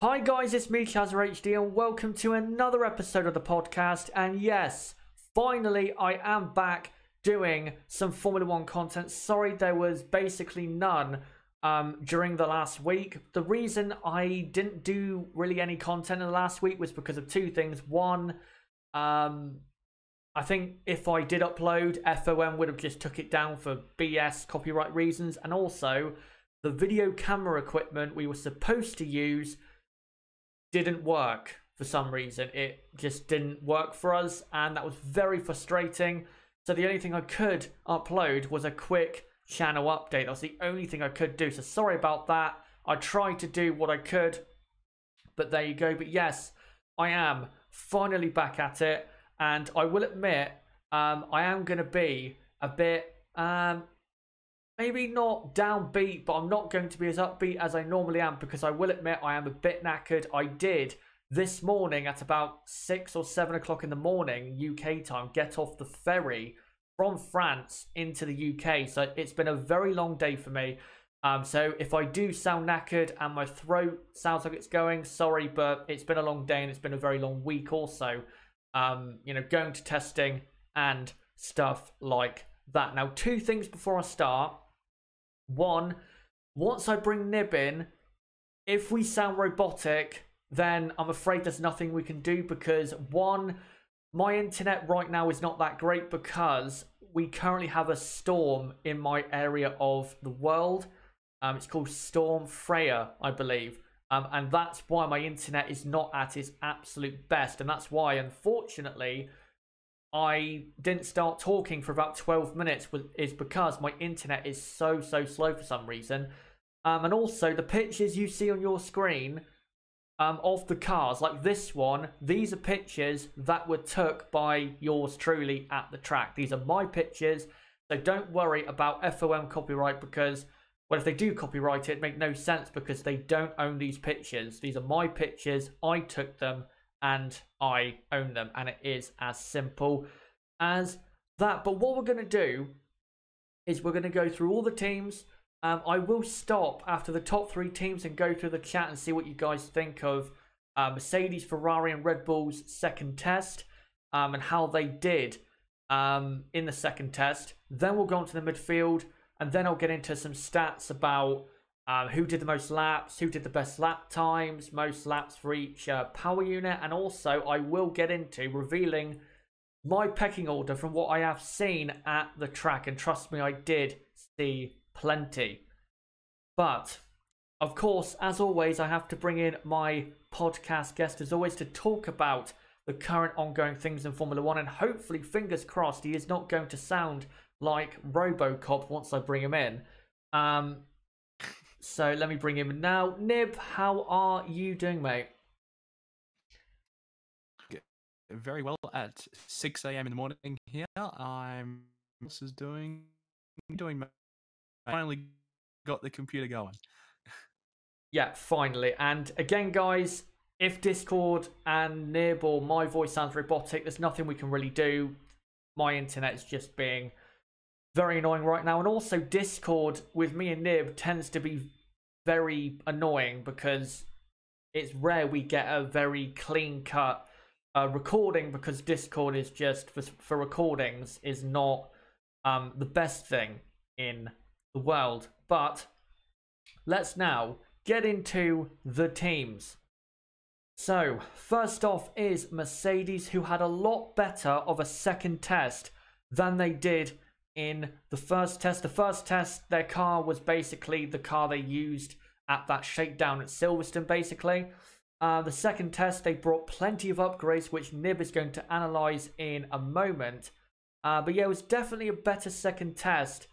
Hi guys, it's me ChazzaHD and welcome to another episode of the podcast. And yes, finally I am back doing some Formula 1 content. Sorry there was basically none during the last week. The reason I didn't do really any content in the last week was because of two things. One, I think if I did upload, FOM would have just took it down for BS copyright reasons. And also, the video camera equipment we were supposed to use didn't work for some reason. It just didn't work for us, and that was very frustrating. So the only thing I could upload was a quick channel update. That was the only thing I could do. So sorry about that. I tried to do what I could, but there you go. But yes, I am finally back at it. And I will admit, I am going to be a bit, maybe not downbeat, but I'm not going to be as upbeat as I normally am, because I will admit I am a bit knackered. I did this morning at about 6 or 7 o'clock in the morning, UK time, get off the ferry from France into the UK. So it's been a very long day for me. So if I do sound knackered and my throat sounds like it's going, sorry, but it's been a long day and it's been a very long week also. You know, going to testing and stuff like that. Now, two things before I start. One, once I bring Nib in, if we sound robotic, then I'm afraid there's nothing we can do, because one, my internet right now is not that great because we currently have a storm in my area of the world. It's called Storm Freya, I believe. And that's why my internet is not at its absolute best. And that's why, unfortunately, I didn't start talking for about 12 minutes, is because my internet is so slow for some reason. And also, the pictures you see on your screen of the cars, like this one, these are pictures that were took by yours truly at the track. These are my pictures, so don't worry about FOM copyright, because, well, if they do copyright it, it'd make no sense because they don't own these pictures. These are my pictures. I took them and I own them. And it is as simple as that. But what we're going to do is we're going to go through all the teams. I will stop after the top 3 teams and go through the chat and see what you guys think of Mercedes, Ferrari and Red Bull's second test, and how they did in the second test. Then we'll go on to the midfield. And then I'll get into some stats about who did the most laps, who did the best lap times, most laps for each power unit. And also I will get into revealing my pecking order from what I have seen at the track. And trust me, I did see plenty. But, of course, as always, I have to bring in my podcast guest, as always, to talk about the current ongoing things in Formula 1. And hopefully, fingers crossed, he is not going to sound like RoboCop once I bring him in. So let me bring him in now. Nib, how are you doing, mate? Very well. At 6 a.m. in the morning here, I'm doing. Finally got the computer going. Yeah, finally. And again, guys, if Discord and Nib or my voice sounds robotic, there's nothing we can really do. My internet is just being very annoying right now. And also Discord with me and Nib tends to be very annoying because it's rare we get a very clean cut recording, because Discord is just for recordings is not the best thing in the world. But let's now get into the teams. So first off is Mercedes, who had a lot better of a second test than they did in the first test. The first test, their car was basically the car they used at that shakedown at Silverstone, basically. The second test, they brought plenty of upgrades, which Nib is going to analyze in a moment. But yeah, it was definitely a better second test.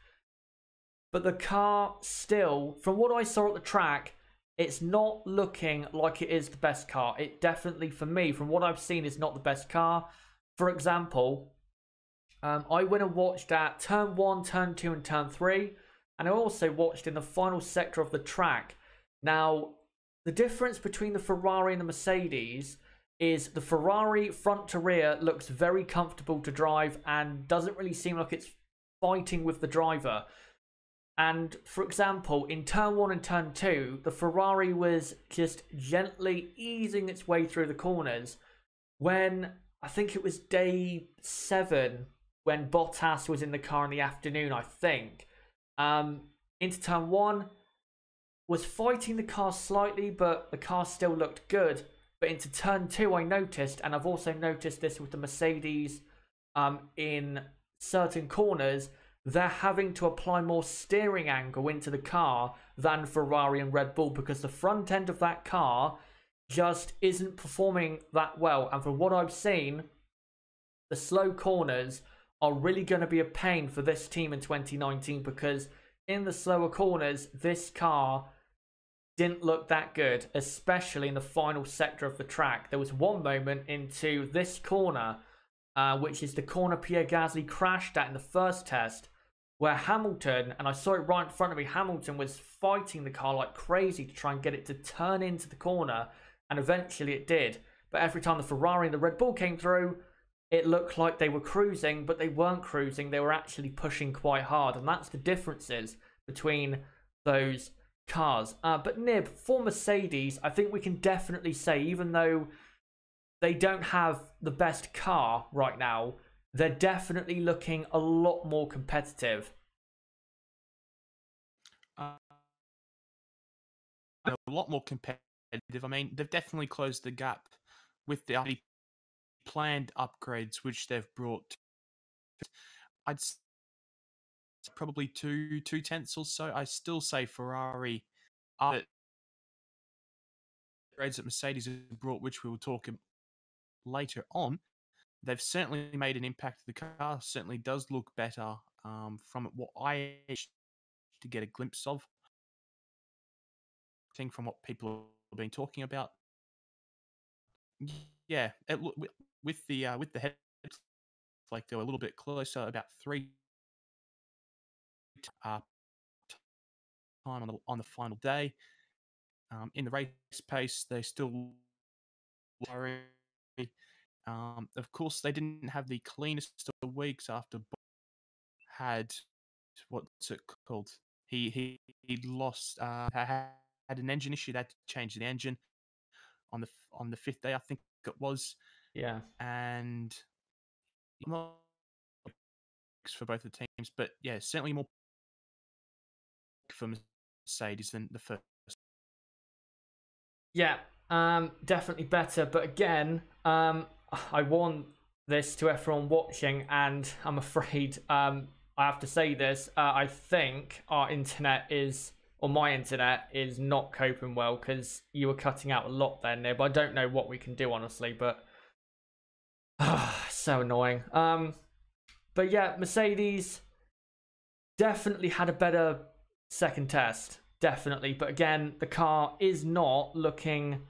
But the car still, from what I saw at the track, it's not looking like it is the best car. It definitely, for me, from what I've seen, is not the best car. For example, I went and watched at turn 1, turn 2 and turn 3. And I also watched in the final sector of the track. Now, the difference between the Ferrari and the Mercedes is the Ferrari front to rear looks very comfortable to drive and doesn't really seem like it's fighting with the driver. And for example, in turn 1 and turn 2, the Ferrari was just gently easing its way through the corners when I think it was day 7 when Bottas was in the car in the afternoon, I think. Into turn 1, was fighting the car slightly, but the car still looked good. But into turn 2, I noticed, and I've also noticed this with the Mercedes in certain corners, they're having to apply more steering angle into the car than Ferrari and Red Bull, because the front end of that car just isn't performing that well. And from what I've seen, the slow corners are really going to be a pain for this team in 2019, because in the slower corners, this car didn't look that good, especially in the final sector of the track. There was one moment into this corner, which is the corner Pierre Gasly crashed at in the first test, where Hamilton, and I saw it right in front of me, Hamilton was fighting the car like crazy to try and get it to turn into the corner, and eventually it did. But every time the Ferrari and the Red Bull came through, it looked like they were cruising, but they weren't cruising. They were actually pushing quite hard, and that's the differences between those cars. But Nib, for Mercedes, I think we can definitely say, even though they don't have the best car right now, they're definitely looking a lot more competitive. A lot more competitive. I mean, they've definitely closed the gap with the planned upgrades which they've brought. I'd say probably two tenths or so. I still say Ferrari are upgrades that Mercedes have brought, which we will talk later on. They've certainly made an impact. The car certainly does look better from what I to get a glimpse of. From what people have been talking about. Yeah, with the head, like they were a little bit closer, about 3 time on the final day. In the race pace, they still worry. Of course, they didn't have the cleanest of weeks after had what's it called? He lost had an engine issue. They had to change the engine on the 5th day, I think it was. Yeah, and not for both the teams, but yeah, certainly more for Mercedes than the first. Yeah, definitely better. But again, I want this to everyone watching, and I'm afraid I have to say this. I think our internet or my internet is not coping well, because you were cutting out a lot there, Nib. I don't know what we can do, honestly, but so annoying. But yeah, Mercedes definitely had a better second test. Definitely. But again, the car is not looking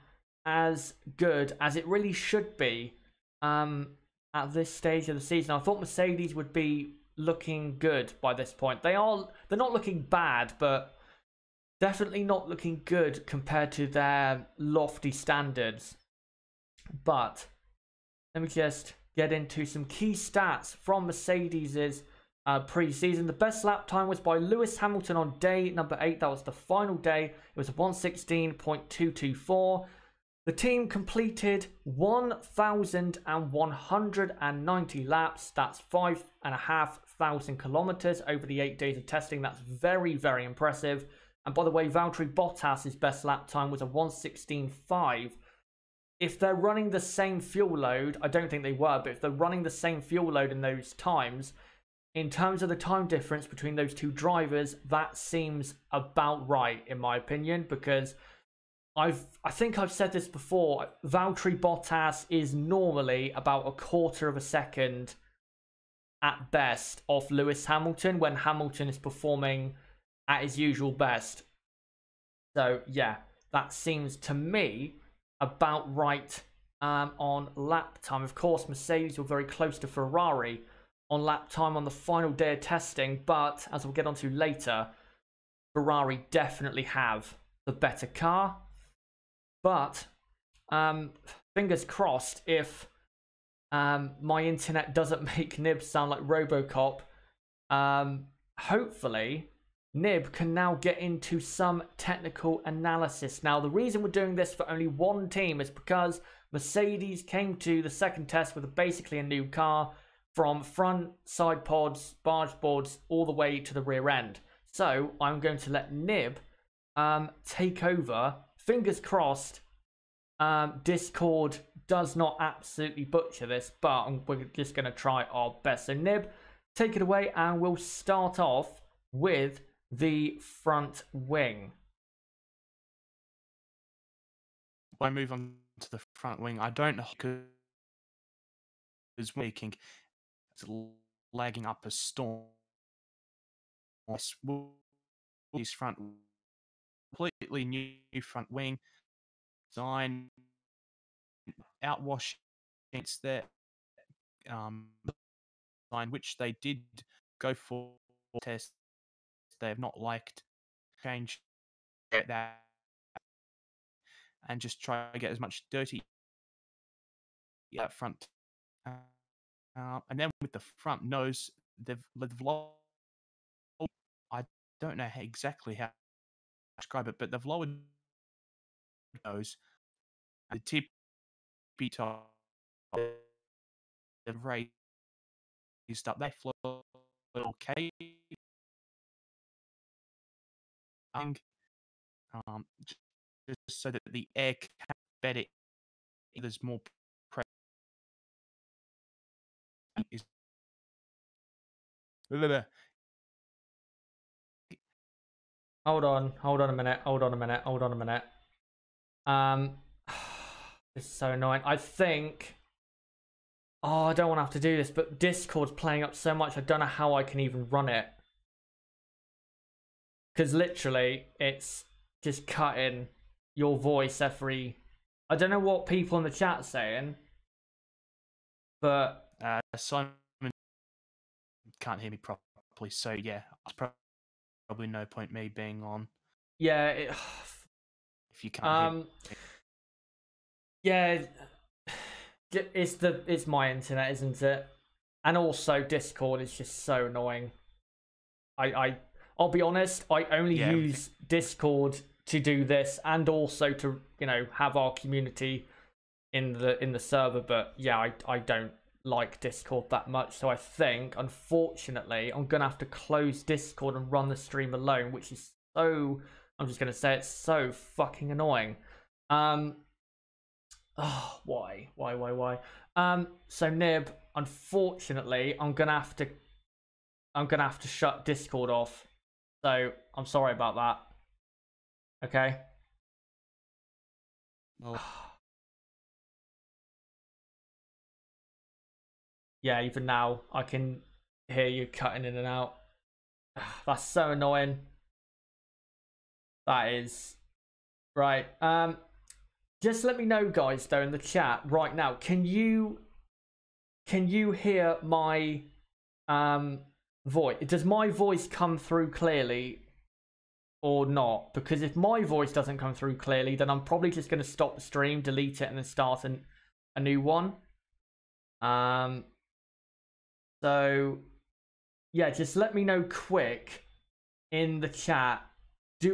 as good as it really should be at this stage of the season. I thought Mercedes would be looking good by this point. They're not looking bad, but definitely not looking good compared to their lofty standards. But let me just get into some key stats from Mercedes's pre-season. The best lap time was by Lewis Hamilton on day number 8. That was the final day. It was 1:16.224. The team completed 1,190 laps. That's 5,500 kilometers over the 8 days of testing. That's very, very impressive. And by the way, Valtteri Bottas's best lap time was a 1:16.5. If they're running the same fuel load, I don't think they were, but if they're running the same fuel load in those times, in terms of the time difference between those two drivers, that seems about right, in my opinion, because I think I've said this before. Valtteri Bottas is normally about a quarter of a second at best off Lewis Hamilton when Hamilton is performing at his usual best. So yeah, that seems to me about right on lap time. Of course, Mercedes were very close to Ferrari on lap time on the final day of testing, but as we'll get onto later, Ferrari definitely have the better car. But fingers crossed, if my internet doesn't make Nib sound like Robocop, hopefully Nib can now get into some technical analysis. Now, the reason we're doing this for only one team is because Mercedes came to the second test with basically a new car, from front, side pods, barge boards, all the way to the rear end. So I'm going to let Nib take over. Fingers crossed, Discord does not absolutely butcher this, but we're just going to try our best. So Nib, take it away, and we'll start off with the front wing. I move on to the front wing. I don't know because making it's lagging up a storm. This front completely new front wing design, outwash. It's their design, which they did go for test. They have not liked change that and just try to get as much dirty up front. And then with the front nose, they've I don't know exactly how to describe it, but they've lowered nose, the tippy top, they've raised up. They flow okay. Just so that the air can better. There's more pressure. Hold on a minute. It's so annoying. I think, I don't want to have to do this, but Discord's playing up so much, I don't know how I can even run it. Because literally, it's just cutting your voice every... I don't know what people in the chat are saying, but... Simon can't hear me properly, so yeah, probably no point me being on. Yeah, if you can't hear me. Yeah, it's my internet, isn't it? And also Discord is just so annoying. I'll be honest, I only use Discord to do this, and also to, you know, have our community in the server. But yeah, I don't like Discord that much, so I think, unfortunately, I'm gonna have to close Discord and run the stream alone, which is so, I'm just gonna say, it's so fucking annoying. Oh, why? So Nib, unfortunately, I'm gonna have to shut Discord off. So I'm sorry about that. Okay. Oh. Yeah, even now I can hear you cutting in and out. That's so annoying. That is right. Just let me know, guys, though, in the chat right now. Can you hear my voice? Does my voice come through clearly or not? Because if my voice doesn't come through clearly, then I'm probably just going to stop the stream, delete it, and then start a new one. So yeah, just let me know quick in the chat.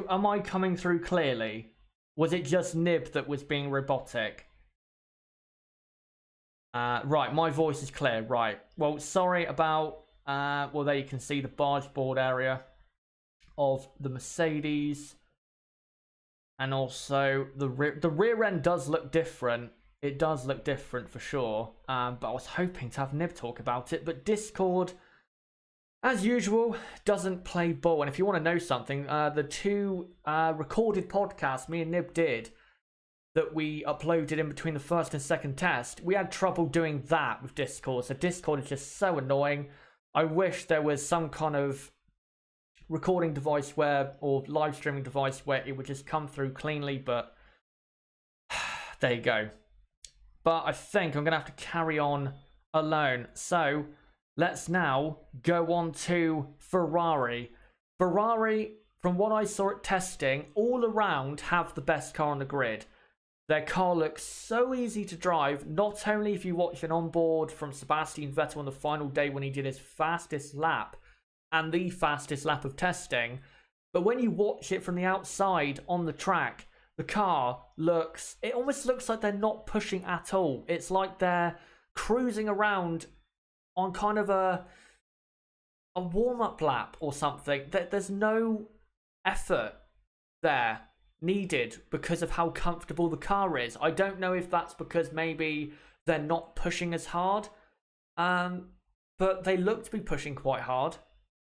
Am I coming through clearly? Was it just Nib that was being robotic? Right, my voice is clear. Right. Well, sorry about... well, there you can see the barge board area of the Mercedes. And also, the rear end does look different. It does look different for sure. But I was hoping to have Nib talk about it. But Discord, as usual, doesn't play ball. And if you want to know something, the two recorded podcasts me and Nib did that we uploaded in between the first and second test, we had trouble doing that with Discord. So Discord is just so annoying. I wish there was some kind of recording device where, or live streaming device where it would just come through cleanly, but there you go. But I think I'm going to have to carry on alone. So let's now go on to Ferrari. Ferrari, from what I saw at testing, all around have the best car on the grid. Their car looks so easy to drive, not only if you watch an onboard from Sebastian Vettel on the final day when he did his fastest lap and the fastest lap of testing, But when you watch it from the outside on the track, the car it almost looks like they're not pushing at all. It's like they're cruising around on kind of a warm-up lap or something. There's no effort there needed because of how comfortable the car is. I don't know if that's because maybe they're not pushing as hard, but they look to be pushing quite hard.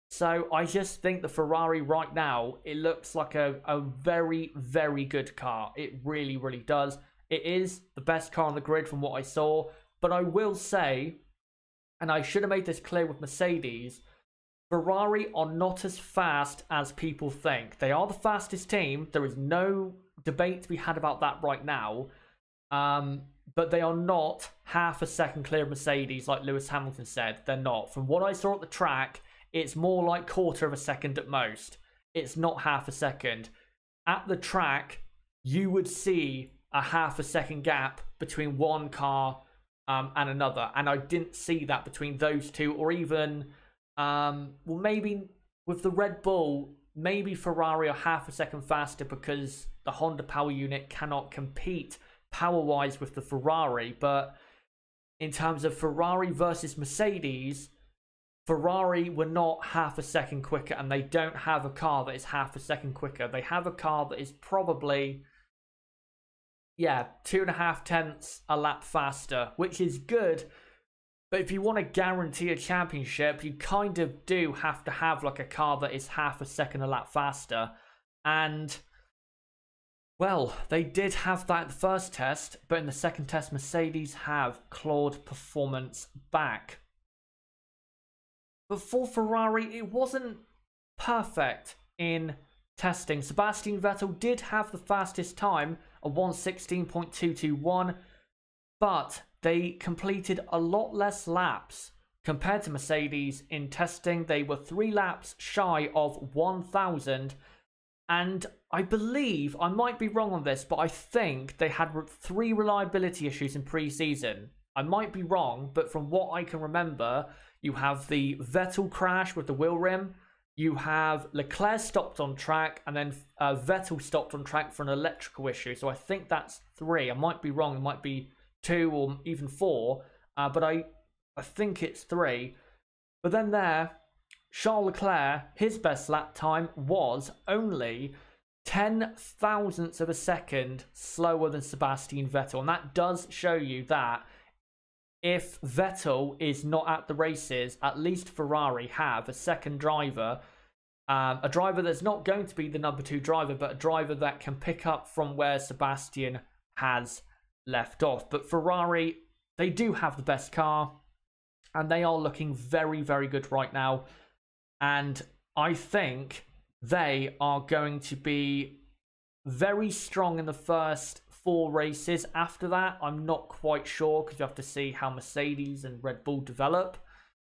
So I just think the Ferrari right now, it looks like a very, very good car. It really, really does. It is the best car on the grid from what I saw. But I will say, and I should have made this clear with Mercedes, Ferrari are not as fast as people think. They are the fastest team. There is no debate to be had about that right now. But they are not half a second clear of Mercedes like Lewis Hamilton said. They're not. From what I saw at the track, it's more like quarter of a second at most. It's not half a second. At the track, you would see a half a second gap between one car and another. And I didn't see that between those two, or even, well, maybe with the Red Bull, maybe Ferrari are half a second faster because the Honda power unit cannot compete power-wise with the Ferrari. But in terms of Ferrari versus Mercedes, Ferrari were not half a second quicker, and they don't have a car that is half a second quicker. They have a car that is probably, 2.5 tenths a lap faster, which is good. But if you want to guarantee a championship, you kind of do have to have like a car that is half a second a lap faster. And, well, they did have that in the first test, but in the second test, Mercedes have clawed performance back. But for Ferrari, it wasn't perfect in testing. Sebastian Vettel did have the fastest time, a 1:16.221, but they completed a lot less laps compared to Mercedes in testing. They were 3 laps shy of 1,000, and I believe, I might be wrong on this, but I think they had 3 reliability issues in pre-season. I might be wrong, but from what I can remember, you have the Vettel crash with the wheel rim, you have Leclerc stopped on track, and then Vettel stopped on track for an electrical issue. So I think that's 3. I might be wrong. It might be 2 or even 4, but I think it's 3. But then there, Charles Leclerc, his best lap time was only 10 thousandths of a second slower than Sebastian Vettel. And that does show you that if Vettel is not at the races, at least Ferrari have a second driver, a driver that's not going to be the number 2 driver, but a driver that can pick up from where Sebastian has left off. But Ferrari, they do have the best car, and they are looking very, very good right now. And I think they are going to be very strong in the first 4 races. After that, I'm not quite sure, because you have to see how Mercedes and Red Bull develop.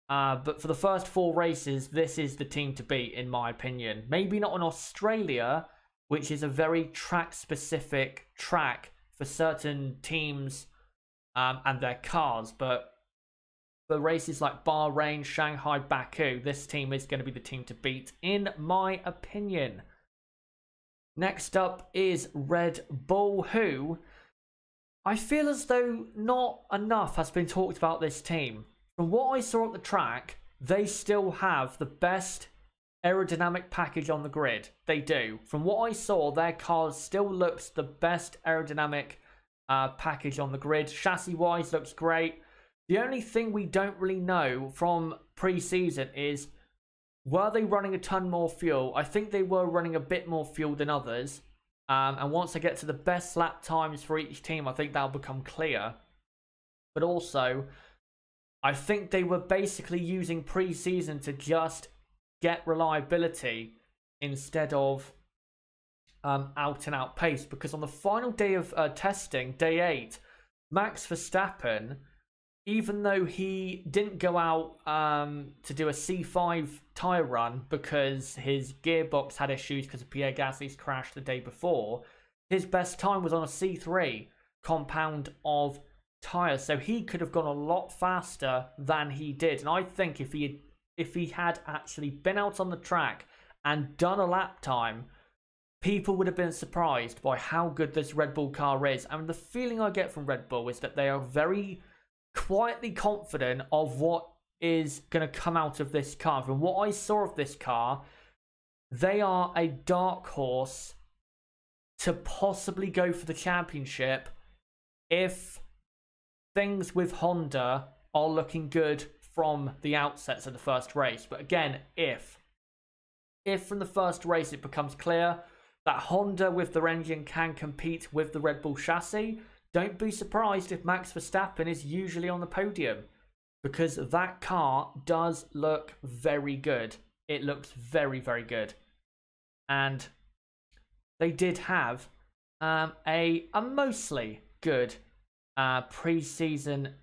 But for the first 4 races, this is the team to beat, in my opinion. Maybe not in Australia, which is a very track-specific track for certain teams and their cars. But for races like Bahrain, Shanghai, Baku, this team is going to be the team to beat, in my opinion. Next up is Red Bull, who I feel as though not enough has been talked about this team. From what I saw at the track, they still have the best aerodynamic package on the grid. They do. From what I saw, their car still looks the best aerodynamic package on the grid. Chassis-wise, looks great. The only thing we don't really know from pre-season is, were they running a ton more fuel? I think they were running a bit more fuel than others. And once I get to the best lap times for each team, I think that'll become clear. But also, I think they were basically using pre-season to just get reliability instead of out-and-out pace. Because on the final day of testing, day 8, Max Verstappen, even though he didn't go out to do a C5 tyre run because his gearbox had issues because of Pierre Gasly's crash the day before, his best time was on a C3 compound of tyres. So he could have gone a lot faster than he did. And I think if he had actually been out on the track and done a lap time, people would have been surprised by how good this Red Bull car is. And the feeling I get from Red Bull is that they are very quietly confident of what is going to come out of this car. From what I saw of this car, they are a dark horse to possibly go for the championship if things with Honda are looking good from the outsets of the first race. But again, if from the first race it becomes clear that Honda with their engine can compete with the Red Bull chassis, don't be surprised if Max Verstappen is usually on the podium, because that car does look very good. It looks very, very good. And they did have a mostly good pre-season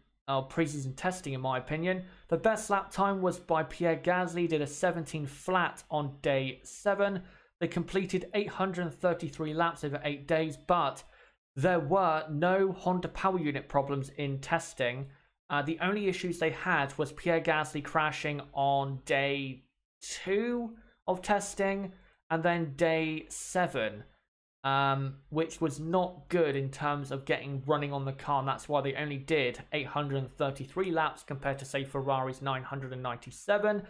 testing, in my opinion. The best lap time was by Pierre Gasly, did a 17 flat on day 7. They completed 833 laps over 8 days, but there were no Honda power unit problems in testing. The only issues they had was Pierre Gasly crashing on day 2 of testing, and then day 7, which was not good in terms of getting running on the car, and that's why they only did 833 laps compared to, say, Ferrari's 997.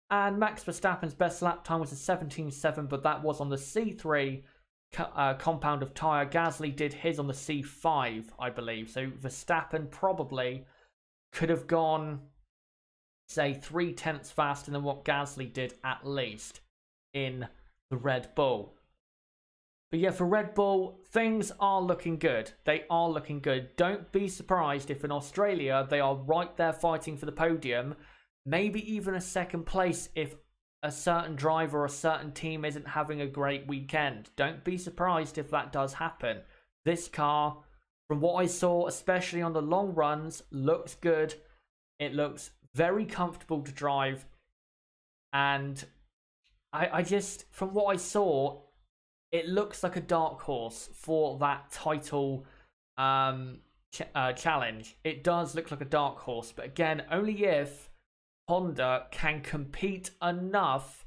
And Max Verstappen's best lap time was a 17.7, but that was on the C3 compound of tyre. Gasly did his on the C5, I believe. So Verstappen probably could have gone, say, 0.3 faster than what Gasly did, at least, in the Red Bull. But yeah, for Red Bull, things are looking good. They are looking good. Don't be surprised if in Australia they are right there fighting for the podium. Maybe even a second place if a certain driver or a certain team isn't having a great weekend. Don't be surprised if that does happen. This car, from what I saw, especially on the long runs, looks good. It looks very comfortable to drive. And I just, from what I saw, it looks like a dark horse for that title challenge. It does look like a dark horse, but again, only if Honda can compete enough,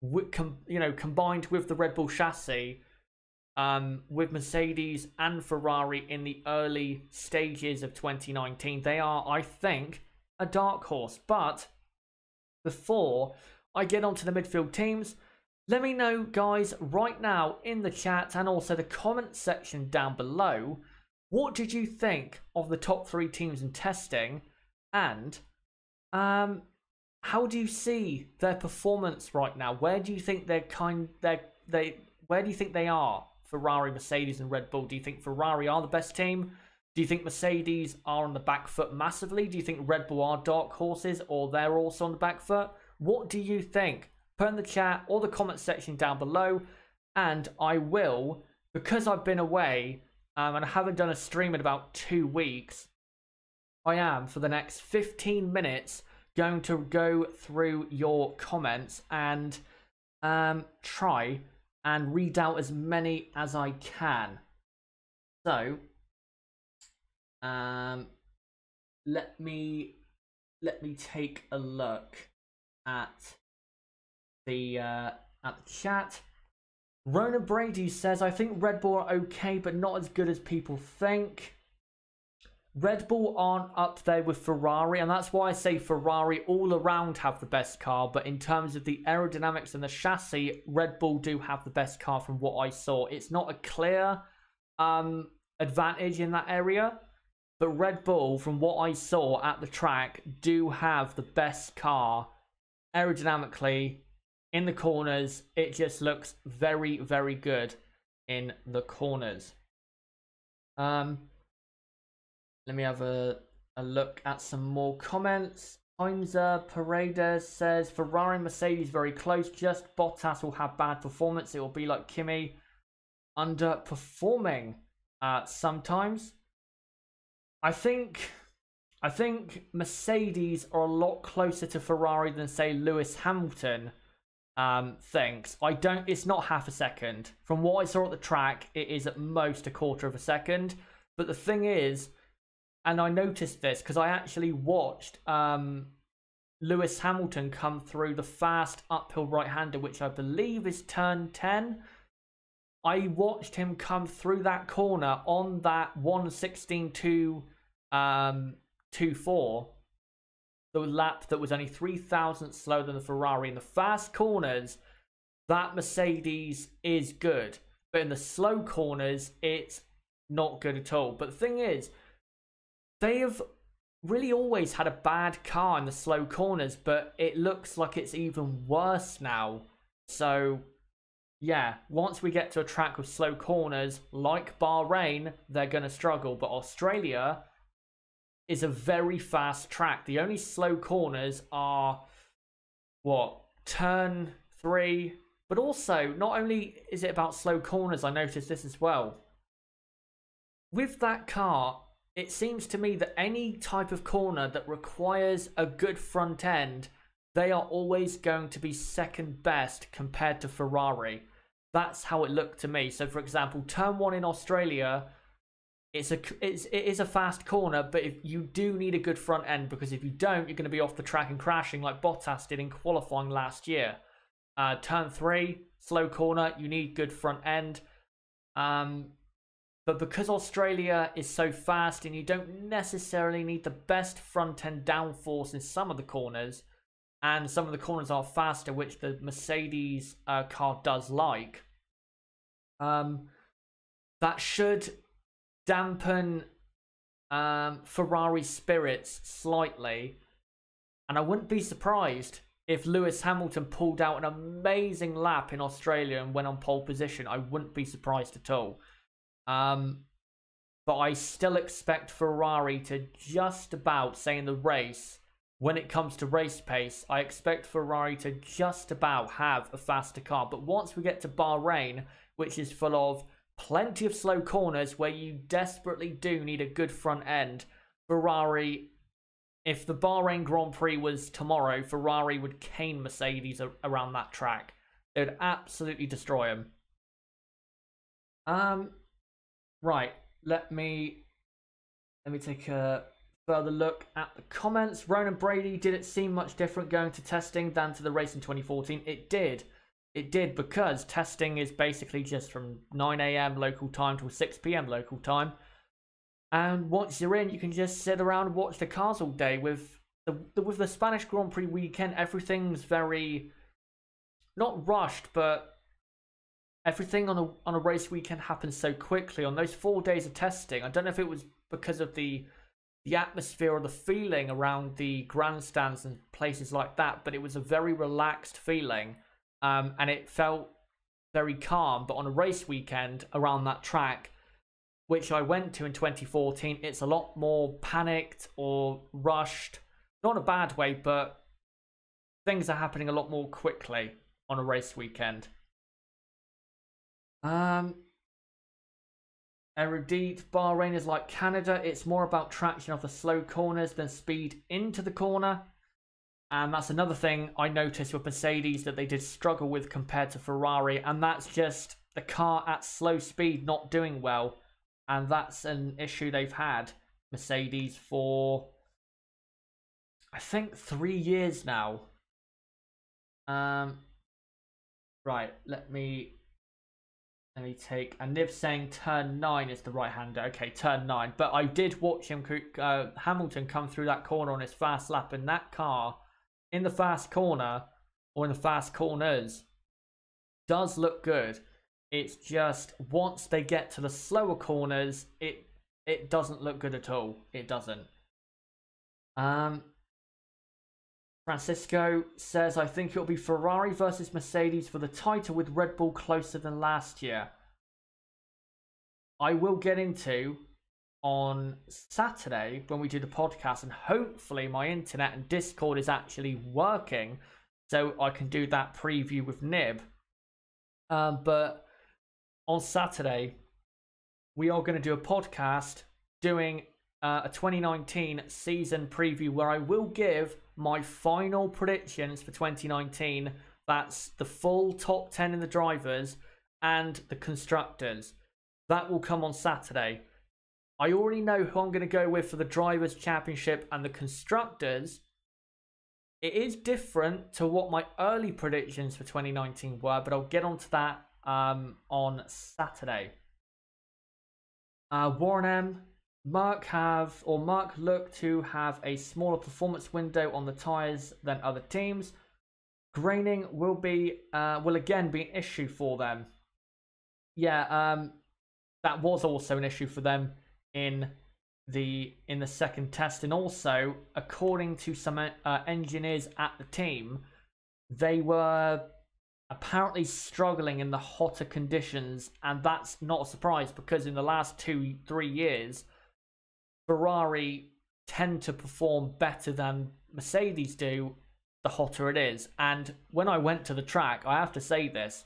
combined with the Red Bull chassis, with Mercedes and Ferrari in the early stages of 2019. They are, I think, a dark horse. But before I get onto the midfield teams, let me know, guys, right now in the chat and also the comment section down below, what did you think of the top 3 teams in testing, and how do you see their performance right now? Where do you think where do you think they are? Ferrari, Mercedes, and Red Bull. Do you think Ferrari are the best team? Do you think Mercedes are on the back foot massively? Do you think Red Bull are dark horses, or they're also on the back foot? What do you think? Put in the chat or the comment section down below, and I will, because I've been away and I haven't done a stream in about 2 weeks, I am, for the next 15 minutes, going to go through your comments and try and read out as many as I can. So let me take a look at the chat. Rona Brady says, I think Red Bull are okay, but not as good as people think. Red Bull aren't up there with Ferrari, and that's why I say Ferrari all around have the best car, but in terms of the aerodynamics and the chassis, Red Bull do have the best car from what I saw. It's not a clear advantage in that area, but Red Bull, from what I saw at the track, do have the best car aerodynamically. In the corners, it just looks very, very good in the corners. Let me have a look at some more comments. Heinzer Paredes says, Ferrari and Mercedes very close. Just Bottas will have bad performance. It will be like Kimi underperforming sometimes. I think Mercedes are a lot closer to Ferrari than, say, Lewis Hamilton thinks. It's not half a second. From what I saw at the track, it is at most a quarter of a second. But the thing is, and I noticed this because I actually watched Lewis Hamilton come through the fast uphill right-hander, which I believe is turn 10. I watched him come through that corner on that 1:16.224, the lap that was only 3,000 slower than the Ferrari. In the fast corners, that Mercedes is good, but in the slow corners, it's not good at all. But the thing is, they have really always had a bad car in the slow corners, but it looks like it's even worse now. So yeah, once we get to a track with slow corners like Bahrain, they're going to struggle. But Australia is a very fast track. The only slow corners are, what, turn 3. But also, not only is it about slow corners, I noticed this as well. With that car, it seems to me that any type of corner that requires a good front end, they are always going to be second best compared to Ferrari. That's how it looked to me. So, for example, turn 1 in Australia, it is a fast corner, but if you do need a good front end, because if you don't, you're going to be off the track and crashing like Bottas did in qualifying last year. Turn 3, slow corner, you need good front end. But because Australia is so fast and you don't necessarily need the best front end downforce in some of the corners, and some of the corners are faster, which the Mercedes car does like, that should dampen Ferrari's spirits slightly. And I wouldn't be surprised if Lewis Hamilton pulled out an amazing lap in Australia and went on pole position. I wouldn't be surprised at all. But I still expect Ferrari to just about, say in the race, when it comes to race pace, I expect Ferrari to just about have a faster car. But once we get to Bahrain, which is full of plenty of slow corners where you desperately do need a good front end, Ferrari, if the Bahrain Grand Prix was tomorrow, Ferrari would cane Mercedes around that track. They would absolutely destroy them. Right, let me take a further look at the comments. Ronan Brady, did it seem much different going to testing than to the race in 2014? It did. It did, because testing is basically just from 9 AM local time to 6 PM local time. And once you're in, you can just sit around and watch the cars all day. With the Spanish Grand Prix weekend, everything's very, not rushed, but everything on a race weekend happens so quickly. On those 4 days of testing, I don't know if it was because of the atmosphere or the feeling around the grandstands and places like that, but it was a very relaxed feeling, and it felt very calm. But on a race weekend around that track, which I went to in 2014, it's a lot more panicked or rushed. Not in a bad way, but things are happening a lot more quickly on a race weekend. Erudite, Bahrain is like Canada. It's more about traction off the slow corners than speed into the corner. And that's another thing I noticed with Mercedes that they did struggle with compared to Ferrari. And that's just the car at slow speed not doing well. And that's an issue they've had, Mercedes, for I think 3 years now. Right, let me take, and Nib saying turn 9 is the right hander. Okay, turn 9. But I did watch him, Hamilton, come through that corner on his fast lap, and that car in the fast corner, or in the fast corners, does look good. It's just once they get to the slower corners, it doesn't look good at all. It doesn't. Francisco says, I think it'll be Ferrari versus Mercedes for the title, with Red Bull closer than last year. I will get into on Saturday when we do the podcast, and hopefully my internet and Discord is actually working so I can do that preview with Nib. But on Saturday, we are going to do a podcast doing a 2019 season preview where I will give my final predictions for 2019. That's the full top 10 in the drivers and the constructors. That will come on Saturday. I already know who I'm going to go with for the drivers' championship and the constructors. it is different to what my early predictions for 2019 were, but I'll get onto that on Saturday. Warren M. Merck look to have a smaller performance window on the tyres than other teams. Graining will again be an issue for them. Yeah, that was also an issue for them in the second test, and also according to some engineers at the team, they were apparently struggling in the hotter conditions, and that's not a surprise because in the last 2-3 years, Ferrari tend to perform better than Mercedes do the hotter it is. And when I went to the track, I have to say this,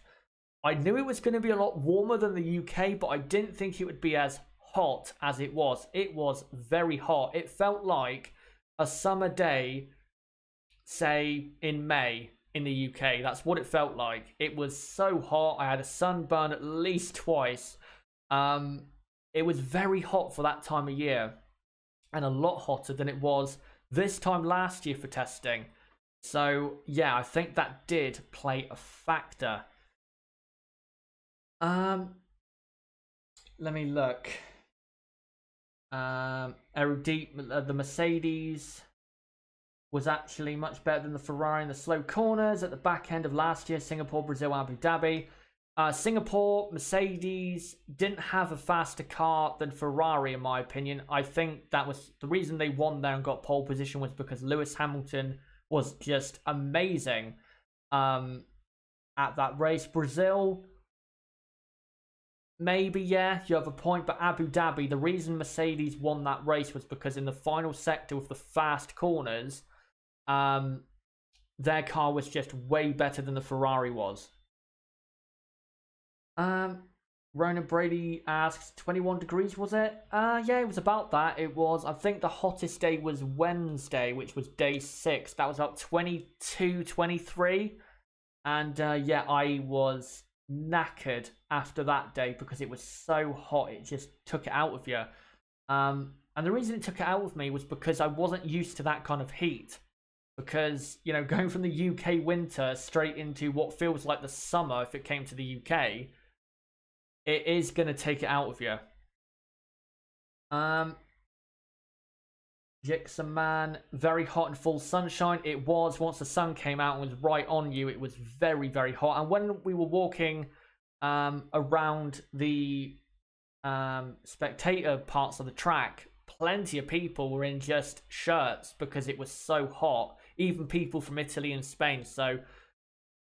I knew it was going to be a lot warmer than the UK, but I didn't think it would be as hot as it was. It was very hot. It felt like a summer day, say in May in the UK. That's what it felt like. It was so hot. I had a sunburn at least twice. It was very hot for that time of year, and a lot hotter than it was this time last year for testing. So yeah, I think that did play a factor. Let me look. The Mercedes was actually much better than the Ferrari in the slow corners at the back end of last year. Singapore, Brazil, Abu Dhabi. Singapore, Mercedes didn't have a faster car than Ferrari, in my opinion. I think that was the reason they won there and got pole position, was because Lewis Hamilton was just amazing at that race. Brazil, maybe, yeah, you have a point, but Abu Dhabi, the reason Mercedes won that race was because in the final sector with the fast corners, their car was just way better than the Ferrari was. Ronan Brady asks, 21 degrees was it? Yeah, it was about that. It was, I think the hottest day was Wednesday, which was day 6. That was about 22, 23. And yeah, I was knackered after that day because it was so hot. It just took it out of you. And the reason it took it out of me was because I wasn't used to that kind of heat. Because, you know, going from the UK winter straight into what feels like the summer if it came to the UK, it is going to take it out of you. Jixon Man, very hot in full sunshine. It was, once the sun came out and was right on you, it was very, very hot. And when we were walking around the spectator parts of the track, plenty of people were in just shirts because it was so hot. Even people from Italy and Spain. So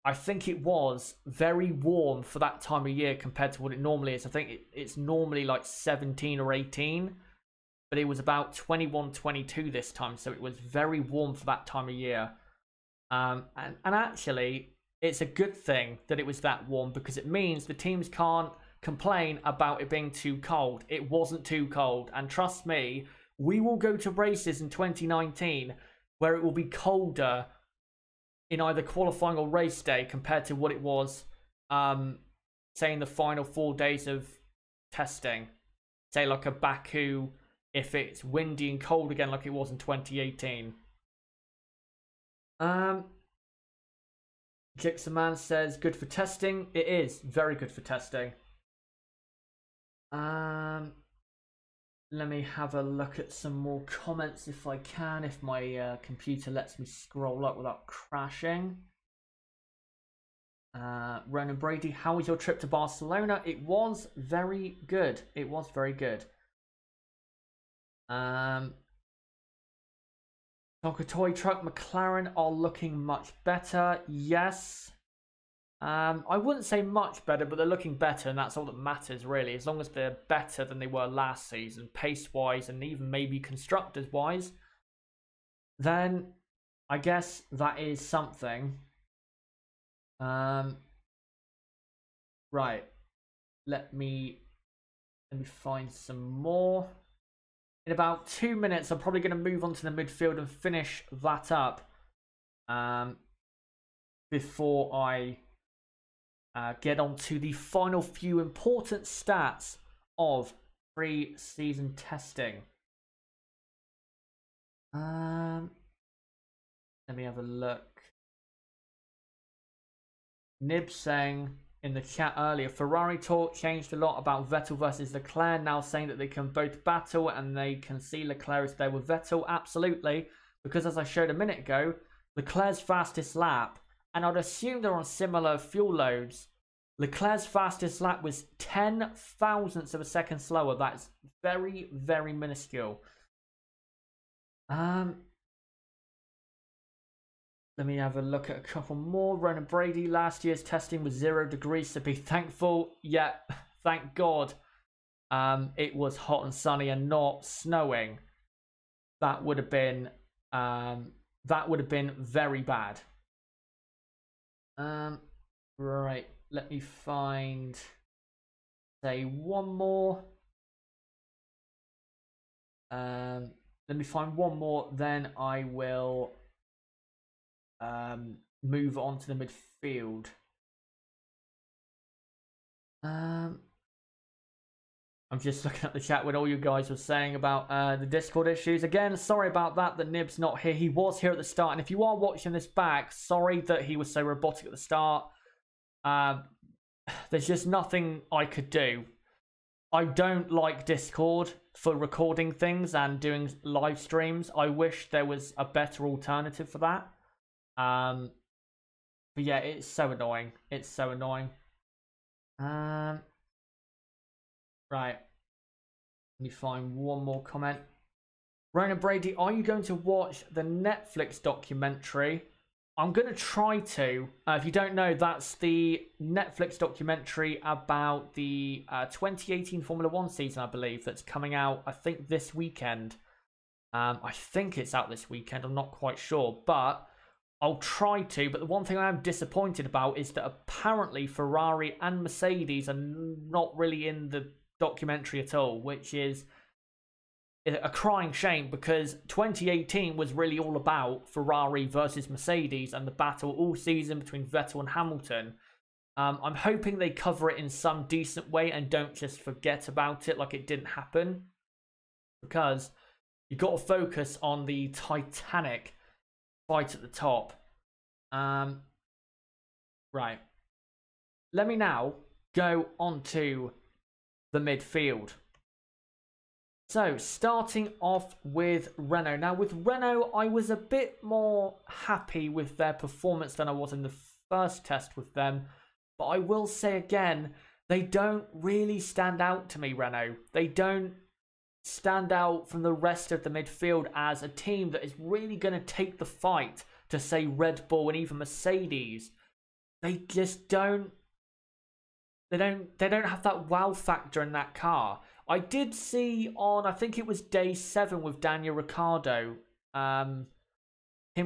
I think it was very warm for that time of year compared to what it normally is. I think it's normally like 17 or 18. But it was about 21, 22 this time. So it was very warm for that time of year. And actually, it's a good thing that it was that warm, because it means the teams can't complain about it being too cold. It wasn't too cold. And trust me, we will go to races in 2019 where it will be colder in either qualifying or race day compared to what it was, say, in the final 4 days of testing. Say like a Baku, if it's windy and cold again like it was in 2018. Jixon Man says, good for testing. It is very good for testing. Let me have a look at some more comments if I can, if my computer lets me scroll up without crashing. Ronan Brady, how was your trip to Barcelona? It was very good. It was very good. Tonka Toy Truck, McLaren are looking much better. Yes. I wouldn't say much better, but they're looking better, and that's all that matters, really. As long as they're better than they were last season, pace-wise, and even maybe constructors-wise, then I guess that is something. Right. Let me find some more. In about 2 minutes, I'm probably going to move on to the midfield and finish that up before I get on to the final few important stats of pre-season testing. Let Let me have a look. Nib saying in the chat earlier, Ferrari talk changed a lot about Vettel versus Leclerc, now saying that they can both battle and they can see Leclerc is there with Vettel. Absolutely, because as I showed a minute ago, Leclerc's fastest lap, and I'd assume they're on similar fuel loads, Leclerc's fastest lap was 10 thousandths of a second slower. That's very, very minuscule. Let me have a look at a couple more. Ronan Brady, last year's testing was 0 degrees, so be thankful. Yeah, thank God it was hot and sunny and not snowing. That would have been very bad. Right, let me find, say, one more. Let me find one more, then I will move on to the midfield. I'm just looking at the chat what all you guys were saying about the Discord issues. Again, sorry about that Nib's not here. He was here at the start, and if you are watching this back, sorry that he was so robotic at the start. There's just nothing I could do. I don't like Discord for recording things and doing live streams. I wish there was a better alternative for that. But yeah, it's so annoying. It's so annoying. Right. Let me find one more comment. Ronan Brady, are you going to watch the Netflix documentary? I'm going to try to. If you don't know, that's the Netflix documentary about the 2018 Formula 1 season, I believe, that's coming out, I think, this weekend. I think it's out this weekend. I'm not quite sure, but I'll try to. But the one thing I am disappointed about is that apparently Ferrari and Mercedes are not really in the documentary at all, which is a crying shame, because 2018 was really all about Ferrari versus Mercedes and the battle all season between Vettel and Hamilton. I'm hoping they cover it in some decent way and don't just forget about it like it didn't happen, because you've got to focus on the Titanic fight at the top. Right. Let me now go on to the midfield. So, starting off with Renault. Now, with Renault, I was a bit more happy with their performance than I was in the first test with them. But I will say again, they don't really stand out to me, Renault. They don't stand out from the rest of the midfield as a team that is really going to take the fight to, say, Red Bull and even Mercedes. They just don't. They don't have that wow factor in that car. I did see on, I think it was day 7 with Daniel Ricciardo, him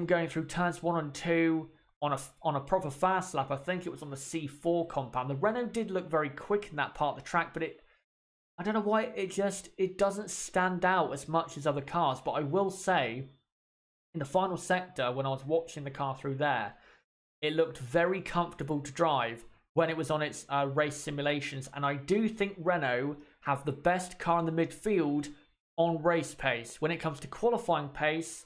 going through turns 1 and 2 on a proper fast lap. I think it was on the C4 compound. The Renault did look very quick in that part of the track, but I don't know why it doesn't stand out as much as other cars. But I will say, in the final sector, when I was watching the car through there, it looked very comfortable to drive when it was on its race simulations. And I do think Renault have the best car in the midfield on race pace. When it comes to qualifying pace,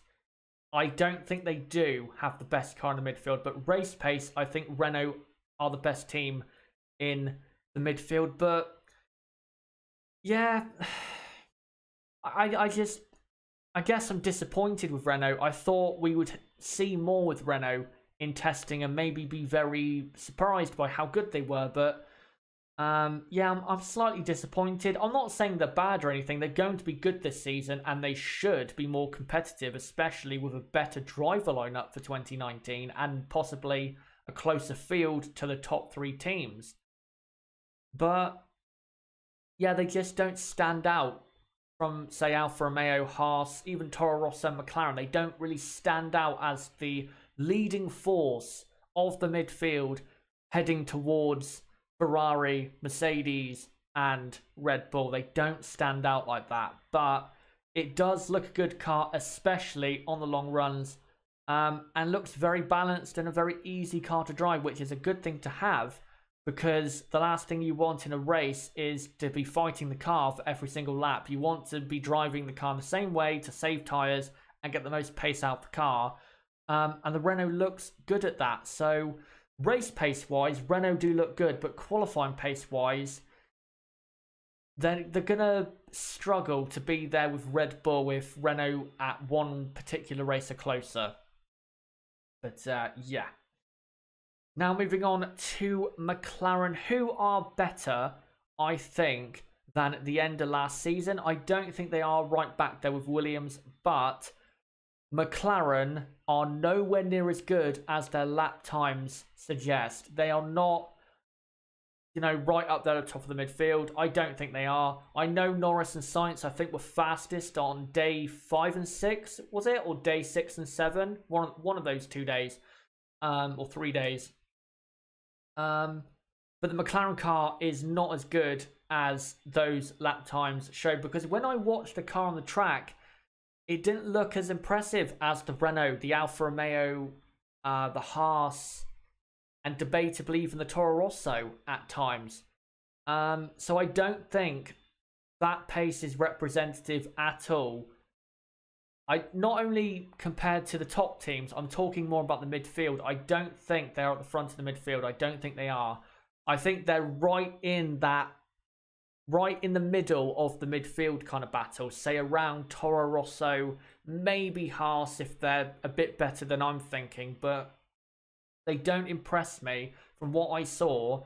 I don't think they do have the best car in the midfield. But race pace, I think Renault are the best team in the midfield. But yeah, I guess I'm disappointed with Renault. I thought we would see more with Renault in testing and maybe be very surprised by how good they were. But yeah, I'm slightly disappointed. I'm not saying they're bad or anything. They're going to be good this season, and they should be more competitive, especially with a better driver lineup for 2019 and possibly a closer field to the top 3 teams. But yeah, they just don't stand out from, say, Alfa Romeo, Haas, even Toro Rosso and McLaren. They don't really stand out as the leading force of the midfield heading towards Ferrari, Mercedes and Red Bull. They don't stand out like that, but it does look a good car, especially on the long runs, and looks very balanced and a very easy car to drive, which is a good thing to have, because the last thing you want in a race is to be fighting the car for every single lap. You want to be driving the car in the same way to save tyres and get the most pace out of the car. And the Renault looks good at that. So race pace-wise, Renault do look good, but qualifying pace-wise, they're going to struggle to be there with Red Bull if Renault at one particular race are closer. But yeah. Now moving on to McLaren, who are better, I think, than at the end of last season. I don't think they are right back there with Williams, but McLaren are nowhere near as good as their lap times suggest. They are not, you know, right up there at the top of the midfield. I don't think they are. I know Norris and Sainz, I think, were fastest on day 5 and 6, was it? Or day 6 and 7? One of those 2 days. Or 3 days. But the McLaren car is not as good as those lap times show, because when I watched the car on the track, it didn't look as impressive as the Renault, the Alfa Romeo, the Haas, and debatably even the Toro Rosso at times. So I don't think that pace is representative at all. Not only compared to the top teams, I'm talking more about the midfield. I don't think they're at the front of the midfield. I don't think they are. I think they're right in the middle of the midfield kind of battle, say around Toro Rosso, maybe Haas if they're a bit better than I'm thinking, but they don't impress me. From what I saw,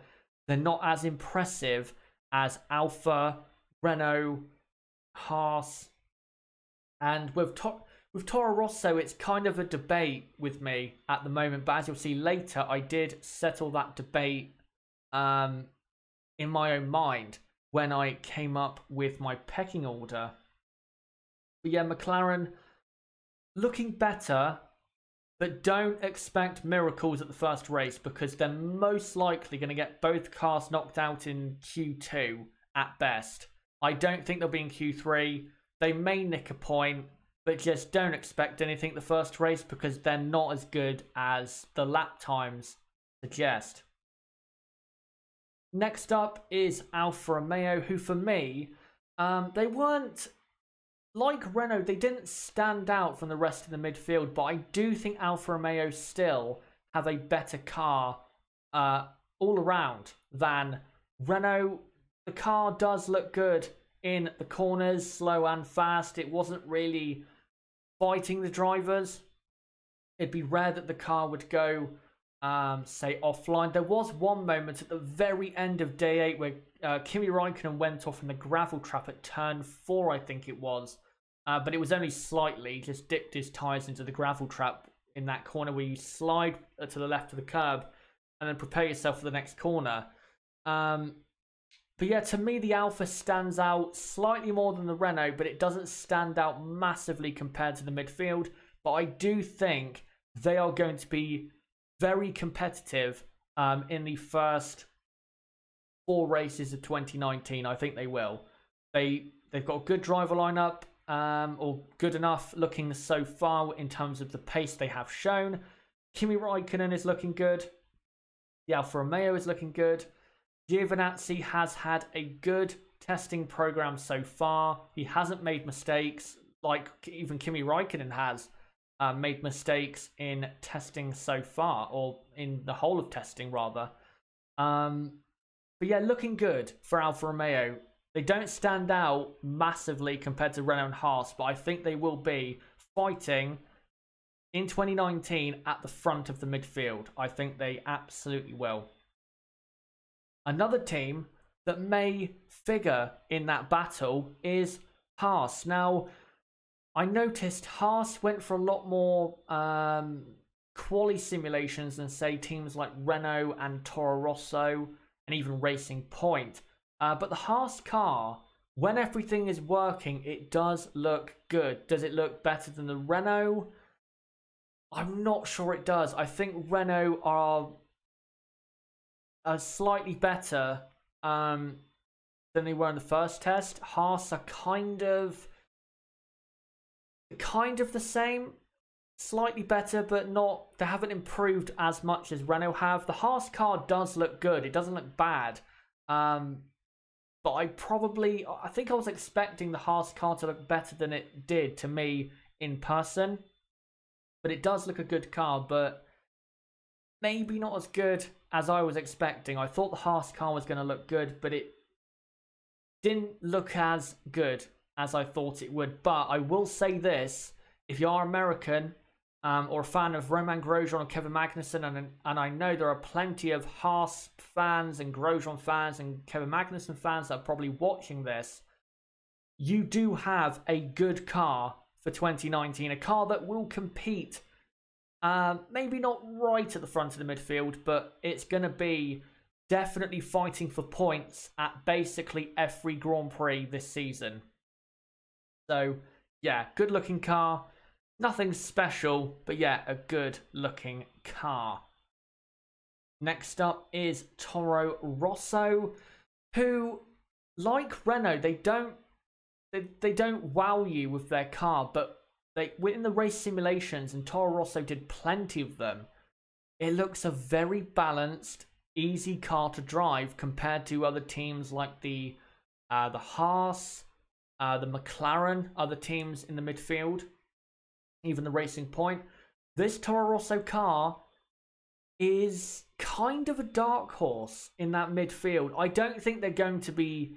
they're not as impressive as Alfa, Renault, Haas, and with Toro Rosso, it's kind of a debate with me at the moment, but as you'll see later, I did settle that debate in my own mind when I came up with my pecking order. But yeah, McLaren looking better, but don't expect miracles at the first race, because they're most likely going to get both cars knocked out in Q2 at best. I don't think they'll be in Q3. They may nick a point, but just don't expect anything the first race, because they're not as good as the lap times suggest. Next up is Alfa Romeo, who for me, they weren't, like Renault, they didn't stand out from the rest of the midfield, but I do think Alfa Romeo still have a better car all around than Renault. The car does look good in the corners, slow and fast. It wasn't really fighting the drivers. It'd be rare that the car would go say offline. There was one moment at the very end of day 8 where Kimi Raikkonen went off in the gravel trap at turn 4, I think it was, but it was only slightly. He just dipped his tyres into the gravel trap in that corner where you slide to the left of the curb and then prepare yourself for the next corner. But yeah, to me the Alfa stands out slightly more than the Renault, but it doesn't stand out massively compared to the midfield. But I do think they are going to be very competitive in the first 4 races of 2019. I think they will. They've got a good driver lineup, or good enough looking so far in terms of the pace they have shown. Kimi Raikkonen is looking good. The Alfa Romeo is looking good. Giovinazzi has had a good testing program so far. He hasn't made mistakes like even Kimi Raikkonen has made mistakes in testing so far, or in the whole of testing rather. But yeah, looking good for Alfa Romeo. They don't stand out massively compared to Renault and Haas, but I think they will be fighting in 2019 at the front of the midfield. I think they absolutely will. Another team that may figure in that battle is Haas. Now, I noticed Haas went for a lot more quali simulations than, say, teams like Renault and Toro Rosso and even Racing Point. But the Haas car, when everything is working, it does look good. Does it look better than the Renault? I'm not sure it does. I think Renault are slightly better than they were in the first test. Haas are kind of the same, slightly better, but not. They haven't improved as much as Renault have. The Haas car does look good. It doesn't look bad. But I think I was expecting the Haas car to look better than it did to me in person. but it does look a good car, but maybe not as good as I was expecting. I thought the Haas car was going to look good, but it didn't look as good as I thought it would. But I will say this, if you are American or a fan of Romain Grosjean and Kevin Magnussen, and I know there are plenty of Haas fans and Grosjean fans and Kevin Magnussen fans that are probably watching this, you do have a good car for 2019, a car that will compete, maybe not right at the front of the midfield, but it's going to be definitely fighting for points at basically every Grand Prix this season. So, yeah, good looking car. Nothing special, but yeah, a good looking car. Next up is Toro Rosso, who, like Renault, they don't wow you with their car, but within the race simulations, and Toro Rosso did plenty of them, it looks a very balanced, easy car to drive compared to other teams like the Haas, the McLaren, other teams in the midfield, even the Racing Point. This Toro Rosso car is kind of a dark horse in that midfield. I don't think they're going to be,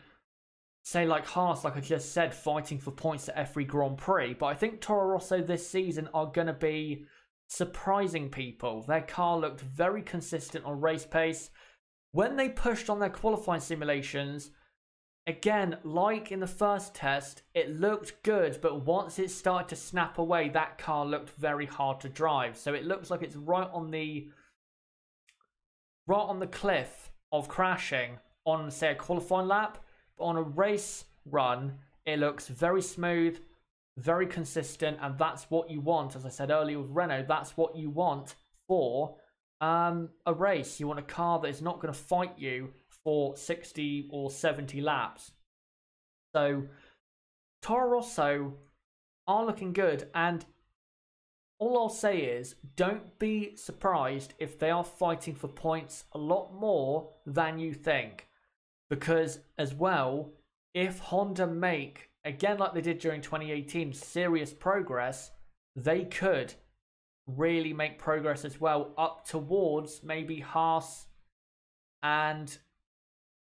say, like Haas, like I just said, fighting for points at every Grand Prix. But I think Toro Rosso this season are going to be surprising people. Their car looked very consistent on race pace. When they pushed on their qualifying simulations, again, like in the first test, it looked good. But once it started to snap away, that car looked very hard to drive. So it looks like it's right on the cliff of crashing on, say, a qualifying lap. On a race run, it looks very smooth, very consistent, and that's what you want. As I said earlier with Renault, that's what you want for a race. You want a car that is not going to fight you for 60 or 70 laps. So Toro Rosso are looking good, and all I'll say is don't be surprised if they are fighting for points a lot more than you think. Because, as well, if Honda make, again like they did during 2018, serious progress, they could really make progress as well up towards maybe Haas and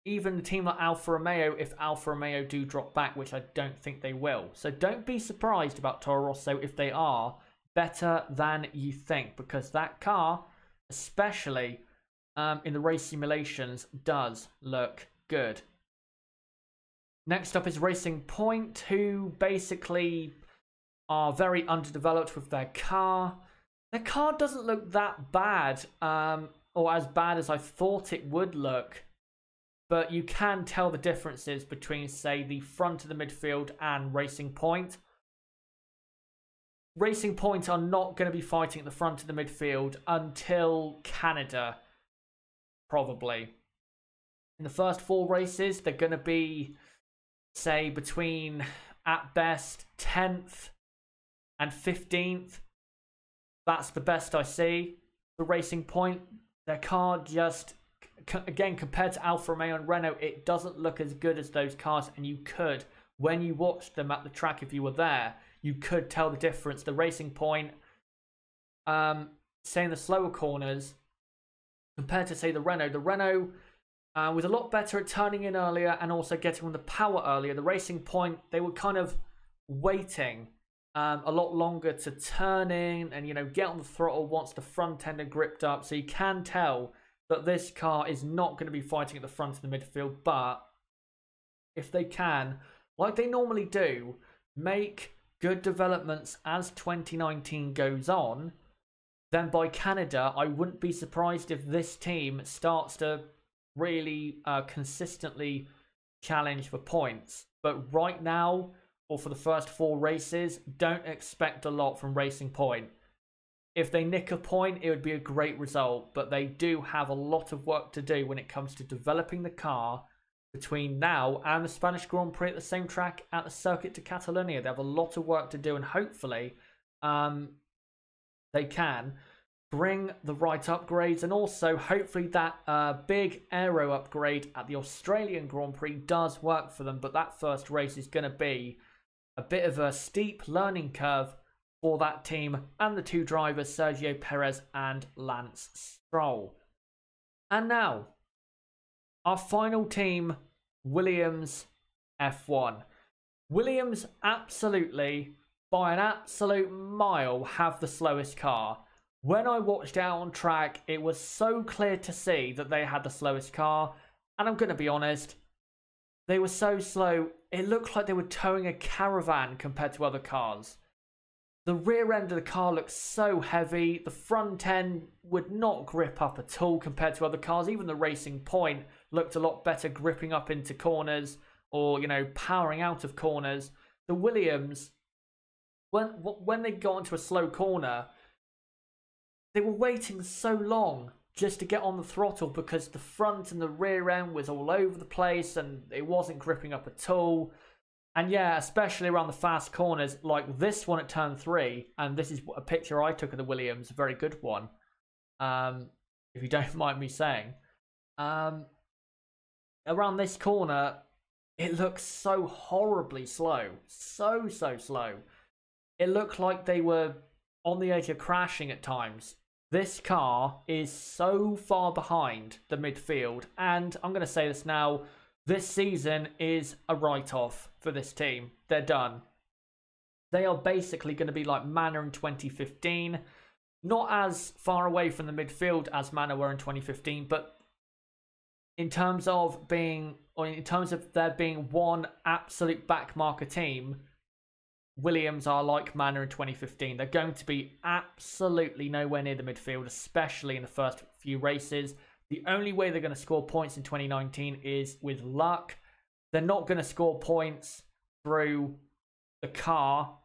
even a team like Alfa Romeo, if Alfa Romeo do drop back, which I don't think they will. So don't be surprised about Toro Rosso if they are better than you think, because that car, especially in the race simulations, does look good. Next up is Racing Point, who basically are very underdeveloped with their car. Their car doesn't look that bad, or as bad as I thought it would look, but you can tell the differences between, say, the front of the midfield and Racing Point. Racing Point are not going to be fighting at the front of the midfield until Canada, probably. In the first 4 races, they're going to be, say, between, at best, 10th and 15th. That's the best I see. The Racing Point, their car just, again, compared to Alfa Romeo and Renault, it doesn't look as good as those cars. And you could, when you watched them at the track, if you were there, you could tell the difference. The Racing Point, say in the slower corners, compared to, say, the Renault was a lot better at turning in earlier and also getting on the power earlier. The Racing Point, they were kind of waiting a lot longer to turn in and, you know, get on the throttle once the front end are gripped up. So you can tell that this car is not going to be fighting at the front of the midfield. But if they can, like they normally do, make good developments as 2019 goes on, then by Canada, I wouldn't be surprised if this team starts to really consistently challenge for points. But right now, or for the first 4 races, don't expect a lot from Racing Point. If they nick a point, it would be a great result, but they do have a lot of work to do when it comes to developing the car between now and the Spanish Grand Prix at the same track at the Circuit de Catalunya. They have a lot of work to do, and hopefully they can bring the right upgrades, and also hopefully that big aero upgrade at the Australian Grand Prix does work for them. But that first race is going to be a bit of a steep learning curve for that team and the two drivers, Sergio Perez and Lance Stroll. And now, our final team, Williams F1. Williams absolutely, by an absolute mile, have the slowest car. When I watched out on track, it was so clear to see that they had the slowest car. And I'm going to be honest, they were so slow, it looked like they were towing a caravan compared to other cars. The rear end of the car looked so heavy. The front end would not grip up at all compared to other cars. Even the Racing Point looked a lot better gripping up into corners or, you know, powering out of corners. The Williams, when they got into a slow corner, they were waiting so long just to get on the throttle because the front and the rear end was all over the place and it wasn't gripping up at all. And yeah, especially around the fast corners, like this one at turn 3, and this is a picture I took of the Williams, a very good one, if you don't mind me saying. Around this corner, it looks so horribly slow. So slow. It looked like they were on the edge of crashing at times. This car is so far behind the midfield, and I'm going to say this now, this season is a write-off for this team. They're done. They are basically going to be like Manor in 2015. Not as far away from the midfield as Manor were in 2015, but in terms of there being one absolute backmarker team, Williams are like Manor in 2015. They're going to be absolutely nowhere near the midfield, especially in the first few races. The only way they're going to score points in 2019 is with luck. They're not going to score points through the car.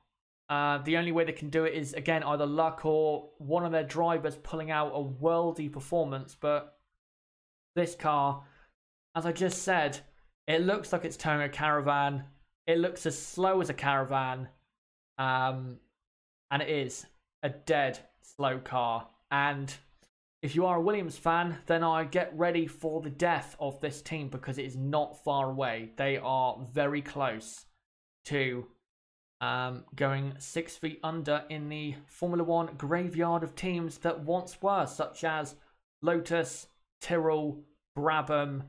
The only way they can do it is, again, either luck or one of their drivers pulling out a worldy performance. But this car, as I just said, it looks like it's towing a caravan. It looks as slow as a caravan. And it is a dead slow car. And if you are a Williams fan, then I get ready for the death of this team because it is not far away. They are very close to going 6 feet under in the Formula 1 graveyard of teams that once were, such as Lotus, Tyrrell, Brabham,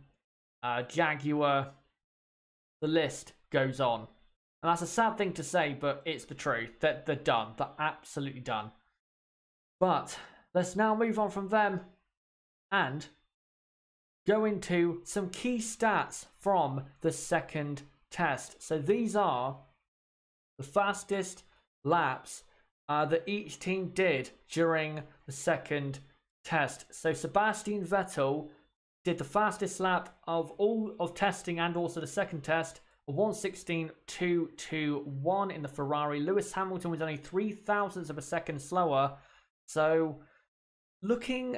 Jaguar. The list goes on. And that's a sad thing to say, but it's the truth. They're done. They're absolutely done. But let's now move on from them and go into some key stats from the second test. So these are the fastest laps that each team did during the second test. So Sebastian Vettel did the fastest lap of all of testing and also the second test, 1:16.221 in the Ferrari. Lewis Hamilton was only 0.003 of a second slower. So looking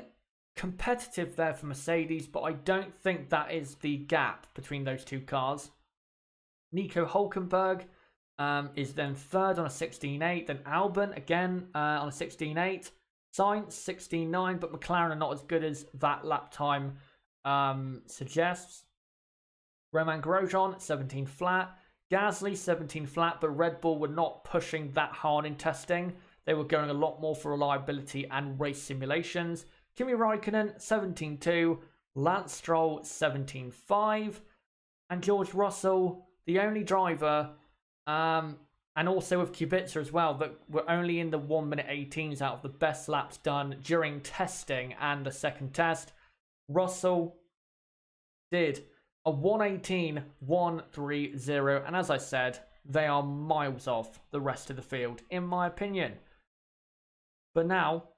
competitive there for Mercedes, but I don't think that is the gap between those two cars. Nico Hülkenberg is then third on a 16.8. Then Albon again on a 16.8. Sainz 16.9, but McLaren are not as good as that lap time suggests. Romain Grosjean 17 flat. Gasly 17 flat, but Red Bull were not pushing that hard in testing. They were going a lot more for reliability and race simulations. Kimi Raikkonen 17.2. Lance Stroll 17.5. And George Russell, the only driver, and also with Kubica as well, that were only in the 1:18s out of the best laps done during testing and the second test. Russell did a 1:18.130, and as I said, they are miles off the rest of the field, in my opinion. But now,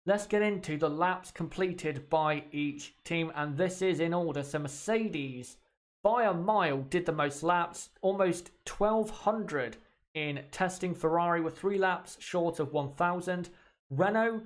let's get into the laps completed by each team, and this is in order. So Mercedes, by a mile, did the most laps, almost 1,200 in testing. Ferrari were 3 laps short of 1,000. Renault,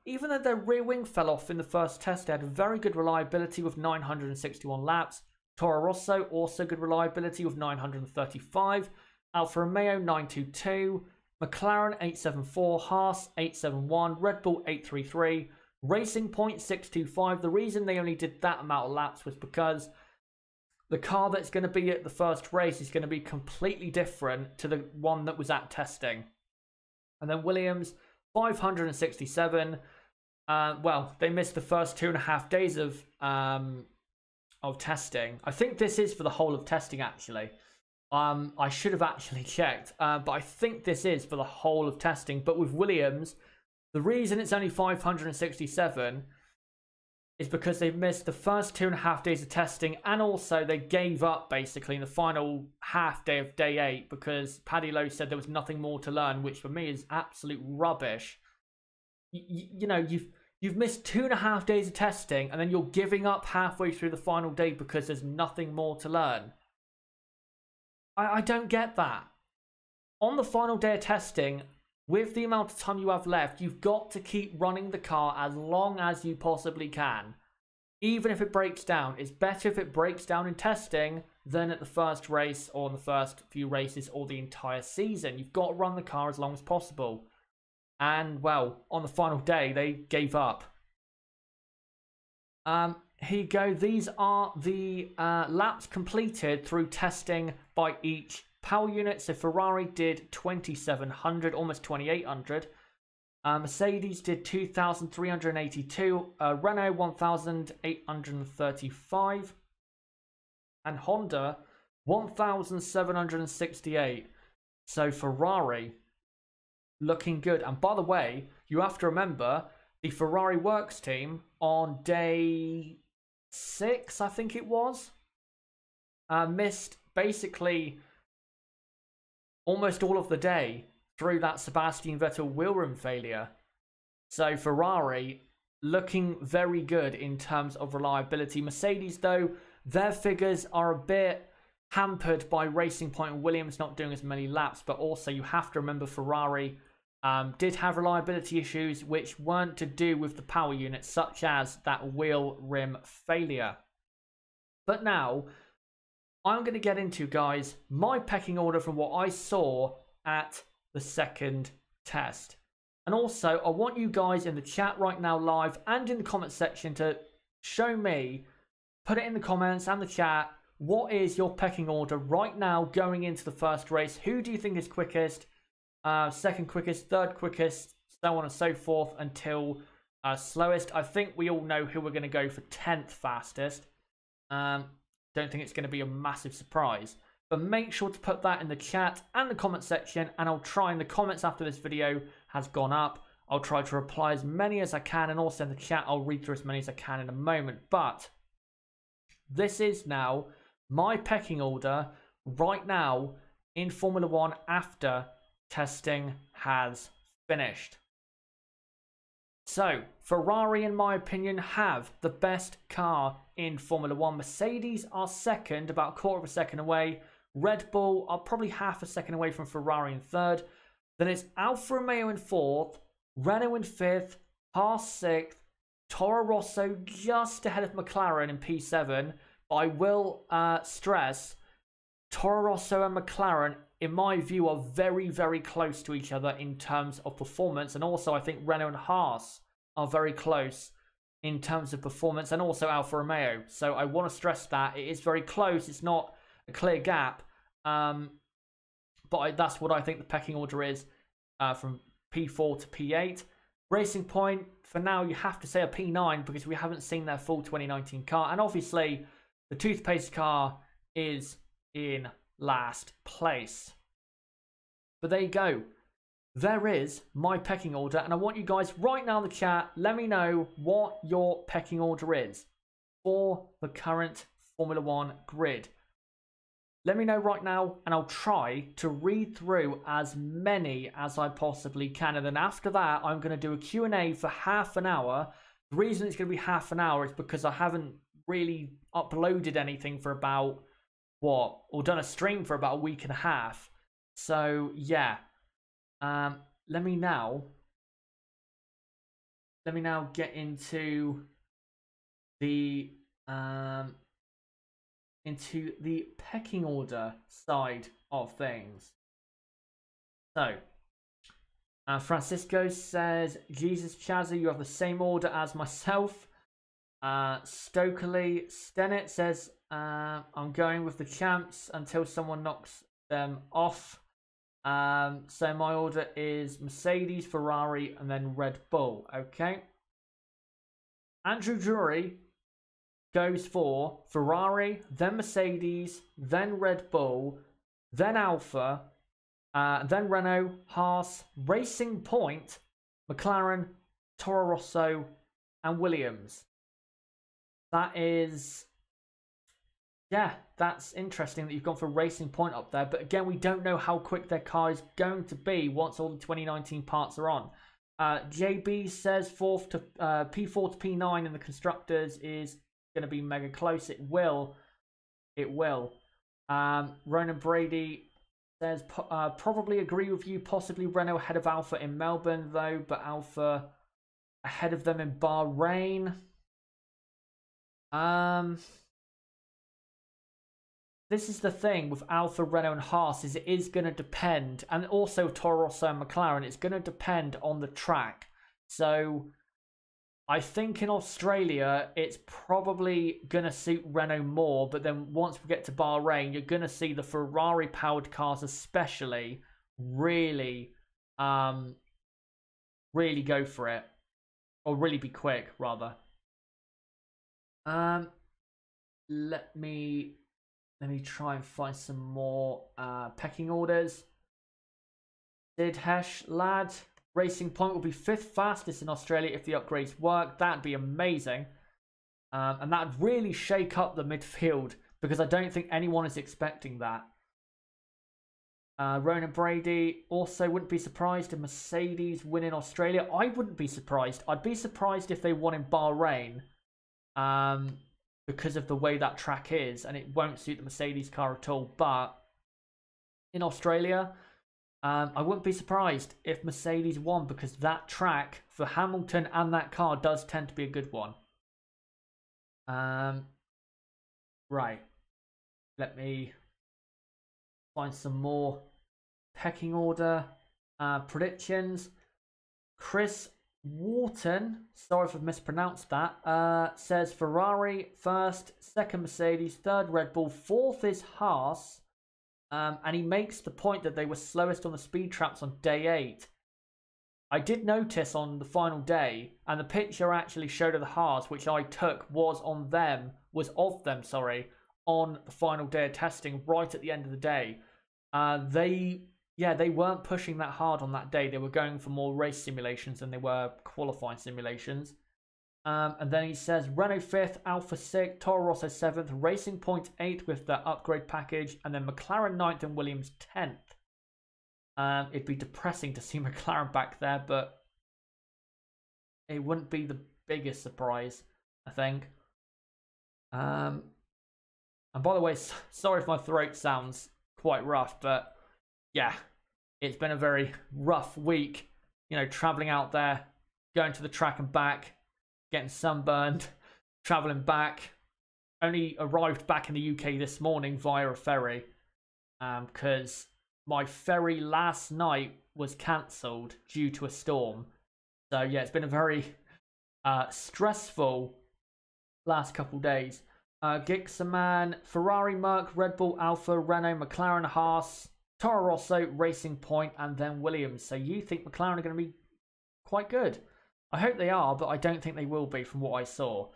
even though their rear wing fell off in the first test, they had very good reliability with 961 laps. Toro Rosso, also good reliability with 935. Alfa Romeo, 922. McLaren, 874. Haas, 871. Red Bull, 833. Racing Point, 625. The reason they only did that amount of laps was because the car that's going to be at the first race is going to be completely different to the one that was at testing. And then Williams, 567. Well, they missed the first 2.5 days of testing. I think this is for the whole of testing, actually. I should have actually checked, but I think this is for the whole of testing. But with Williams, the reason it's only 567 is because they've missed the first 2.5 days of testing, and also they gave up basically in the final half day of day 8 because Paddy Lowe said there was nothing more to learn, which for me is absolute rubbish. You know, you've missed 2.5 days of testing, and then you're giving up halfway through the final day because there's nothing more to learn. I don't get that. On the final day of testing, with the amount of time you have left, you've got to keep running the car as long as you possibly can. Even if it breaks down. It's better if it breaks down in testing than at the first race or in the first few races or the entire season. You've got to run the car as long as possible. And, well, on the final day, they gave up. Here you go. These are the laps completed through testing by each power unit. So Ferrari did 2,700, almost 2,800. Mercedes did 2,382. Renault 1,835. And Honda 1,768. So Ferrari looking good. And by the way, you have to remember the Ferrari works team on day 6, I think it was, missed basically almost all of the day through that Sebastian Vettel wheel rim failure. So Ferrari looking very good in terms of reliability. Mercedes, though, their figures are a bit hampered by Racing Point and Williams not doing as many laps, but also you have to remember Ferrari did have reliability issues which weren't to do with the power units, such as that wheel rim failure. But now, I'm going to get into, guys, my pecking order from what I saw at the second test. And also, I want you guys in the chat right now live and in the comment section to show me, put it in the comments and the chat, what is your pecking order right now going into the first race? Who do you think is quickest? Second quickest, third quickest, so on and so forth until slowest. I think we all know who we're going to go for 10th fastest. Don't think it's going to be a massive surprise. But make sure to put that in the chat and the comment section, and I'll try in the comments after this video has gone up. I'll try to reply as many as I can, and also in the chat I'll read through as many as I can in a moment. But this is now my pecking order right now in Formula 1 after testing has finished. So, Ferrari, in my opinion, have the best car in Formula 1. Mercedes are second, about a quarter of a second away. Red Bull are probably half a second away from Ferrari in third. Then it's Alfa Romeo in fourth, Renault in fifth, Haas sixth, Toro Rosso just ahead of McLaren in P7. But I will stress, Toro Rosso and McLaren, in my view, are very, very close to each other in terms of performance. And also, I think Renault and Haas are very close in terms of performance, and also Alfa Romeo. So I want to stress that. It is very close. It's not a clear gap. But that's what I think the pecking order is from P4 to P8. Racing Point, for now, you have to say a P9 because we haven't seen their full 2019 car. And obviously, the toothpaste car is in last place. But there you go. There is my pecking order, and I want you guys right now in the chat, let me know what your pecking order is for the current Formula 1 grid. Let me know right now, and I'll try to read through as many as I possibly can. And then after that, I'm going to do a Q&A for half an hour. The reason it's going to be half an hour is because I haven't really uploaded anything for about, or done a stream for about a week and a half. So, yeah. Let me now get into the pecking order side of things. So, Francisco says, Jesus Chazza, you have the same order as myself. Stokely Stennett says, I'm going with the champs until someone knocks them off. So my order is Mercedes, Ferrari, and then Red Bull. Okay. Andrew Drury goes for Ferrari, then Mercedes, then Red Bull, then Alfa, then Renault, Haas, Racing Point, McLaren, Toro Rosso, and Williams. That is, yeah, that's interesting that you've gone for Racing Point up there. But again, we don't know how quick their car is going to be once all the 2019 parts are on. JB says P4 to P9 in the constructors is going to be mega close. It will. Ronan Brady says probably agree with you. Possibly Renault ahead of Alfa in Melbourne though, but Alfa ahead of them in Bahrain. This is the thing with Alfa, Renault, and Haas is it is going to depend, and also Toro Rosso and McLaren. It's going to depend on the track. So I think in Australia, it's probably going to suit Renault more. But then once we get to Bahrain, you're going to see the Ferrari-powered cars especially really, really go for it. Or really be quick, rather. Let me try and find some more pecking orders. Sidhesh, lad. Racing Point will be 5th fastest in Australia if the upgrades work. That'd be amazing. And that'd really shake up the midfield because I don't think anyone is expecting that. Ronan Brady also wouldn't be surprised if Mercedes win in Australia. I wouldn't be surprised. I'd be surprised if they won in Bahrain. Because of the way that track is, and it won't suit the Mercedes car at all. But in Australia, I wouldn't be surprised if Mercedes won because that track for Hamilton and that car does tend to be a good one. Right. Let me find some more pecking order predictions. Chris Wharton, sorry if I've mispronounced that, says Ferrari 1st, 2nd Mercedes, 3rd Red Bull, 4th is Haas, and he makes the point that they were slowest on the speed traps on day 8. I did notice on the final day, and the picture actually showed of the Haas, which I took, was of them, on the final day of testing, right at the end of the day. They weren't pushing that hard on that day. They were going for more race simulations than they were qualifying simulations. And then he says Renault 5th, Alfa 6th, Toro Rosso 7th, Racing Point 8th with the upgrade package, and then McLaren 9th and Williams 10th. It'd be depressing to see McLaren back there, but it wouldn't be the biggest surprise, I think. And by the way, sorry if my throat sounds quite rough, but yeah, it's been a very rough week, you know, traveling out there, going to the track and back, getting sunburned, traveling back. Only arrived back in the UK this morning via a ferry, because my ferry last night was cancelled due to a storm. So yeah, it's been a very stressful last couple days. Gixaman, Ferrari, Merc, Red Bull, Alfa, Renault, McLaren, Haas, Toro Rosso, Racing Point, and then Williams. So you think McLaren are going to be quite good? I hope they are, but I don't think they will be from what I saw.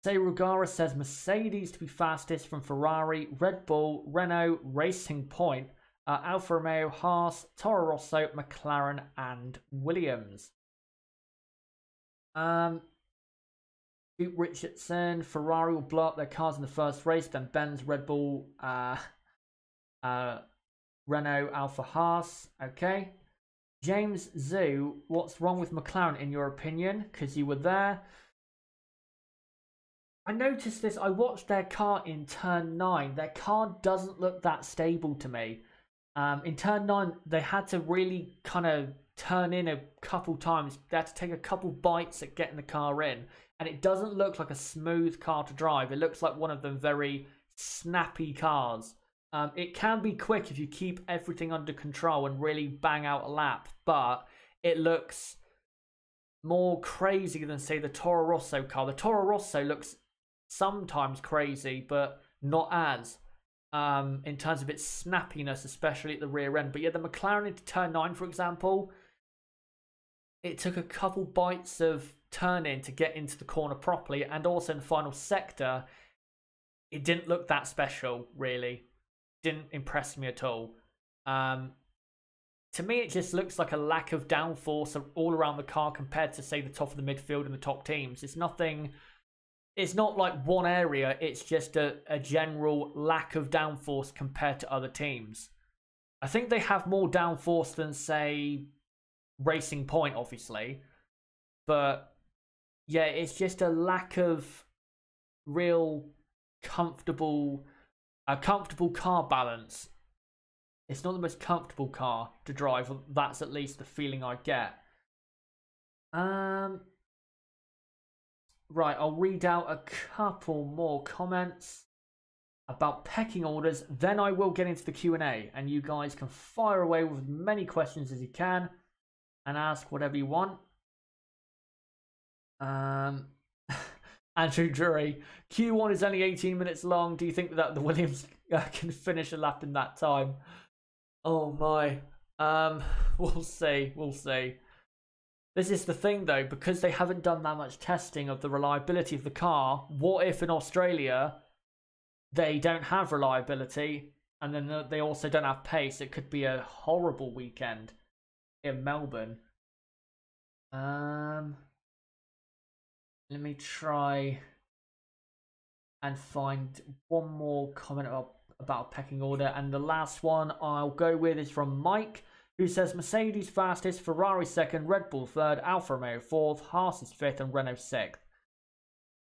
Say Rugara says Mercedes to be fastest from Ferrari, Red Bull, Renault, Racing Point, Alfa Romeo, Haas, Toro Rosso, McLaren, and Williams. Duke Richardson, Ferrari will blow up their cars in the first race, then Benz, Red Bull, Renault, Alfa, Haas. Okay. James Zoo, what's wrong with McLaren in your opinion? Because you were there. I noticed this. I watched their car in turn 9. Their car doesn't look that stable to me. In turn 9, they had to really kind of turn in a couple times. They had to take a couple bites at getting the car in. And it doesn't look like a smooth car to drive. It looks like one of them very snappy cars. It can be quick if you keep everything under control and really bang out a lap. But it looks more crazy than, say, the Toro Rosso car. The Toro Rosso looks sometimes crazy, but not as. in terms of its snappiness, especially at the rear end. But yeah, the McLaren into turn 9, for example, it took a couple bites of turning to get into the corner properly, and also in the final sector, it didn't look that special, really. Didn't impress me at all. To me, it just looks like a lack of downforce all around the car compared to, say, the top of the midfield and the top teams. It's nothing... It's not like one area, it's just a general lack of downforce compared to other teams. I think they have more downforce than, say, Racing Point, obviously. But, yeah, it's just a lack of real comfortable car balance. It's not the most comfortable car to drive. That's at least the feeling I get. Right, I'll read out a couple more comments about pecking orders. Then I will get into the Q&A, and you guys can fire away with as many questions as you can and ask whatever you want. Andrew Drury, Q1 is only 18 minutes long. Do you think that the Williams can finish a lap in that time? Oh my. We'll see. We'll see. This is the thing, though, because they haven't done that much testing of the reliability of the car. What if in Australia they don't have reliability, and then they also don't have pace? It could be a horrible weekend in Melbourne. Let me try and find one more comment about pecking order. And the last one I'll go with is from Mike, who says Mercedes fastest, Ferrari second, Red Bull third, Alfa Romeo fourth, Haas is fifth, and Renault sixth.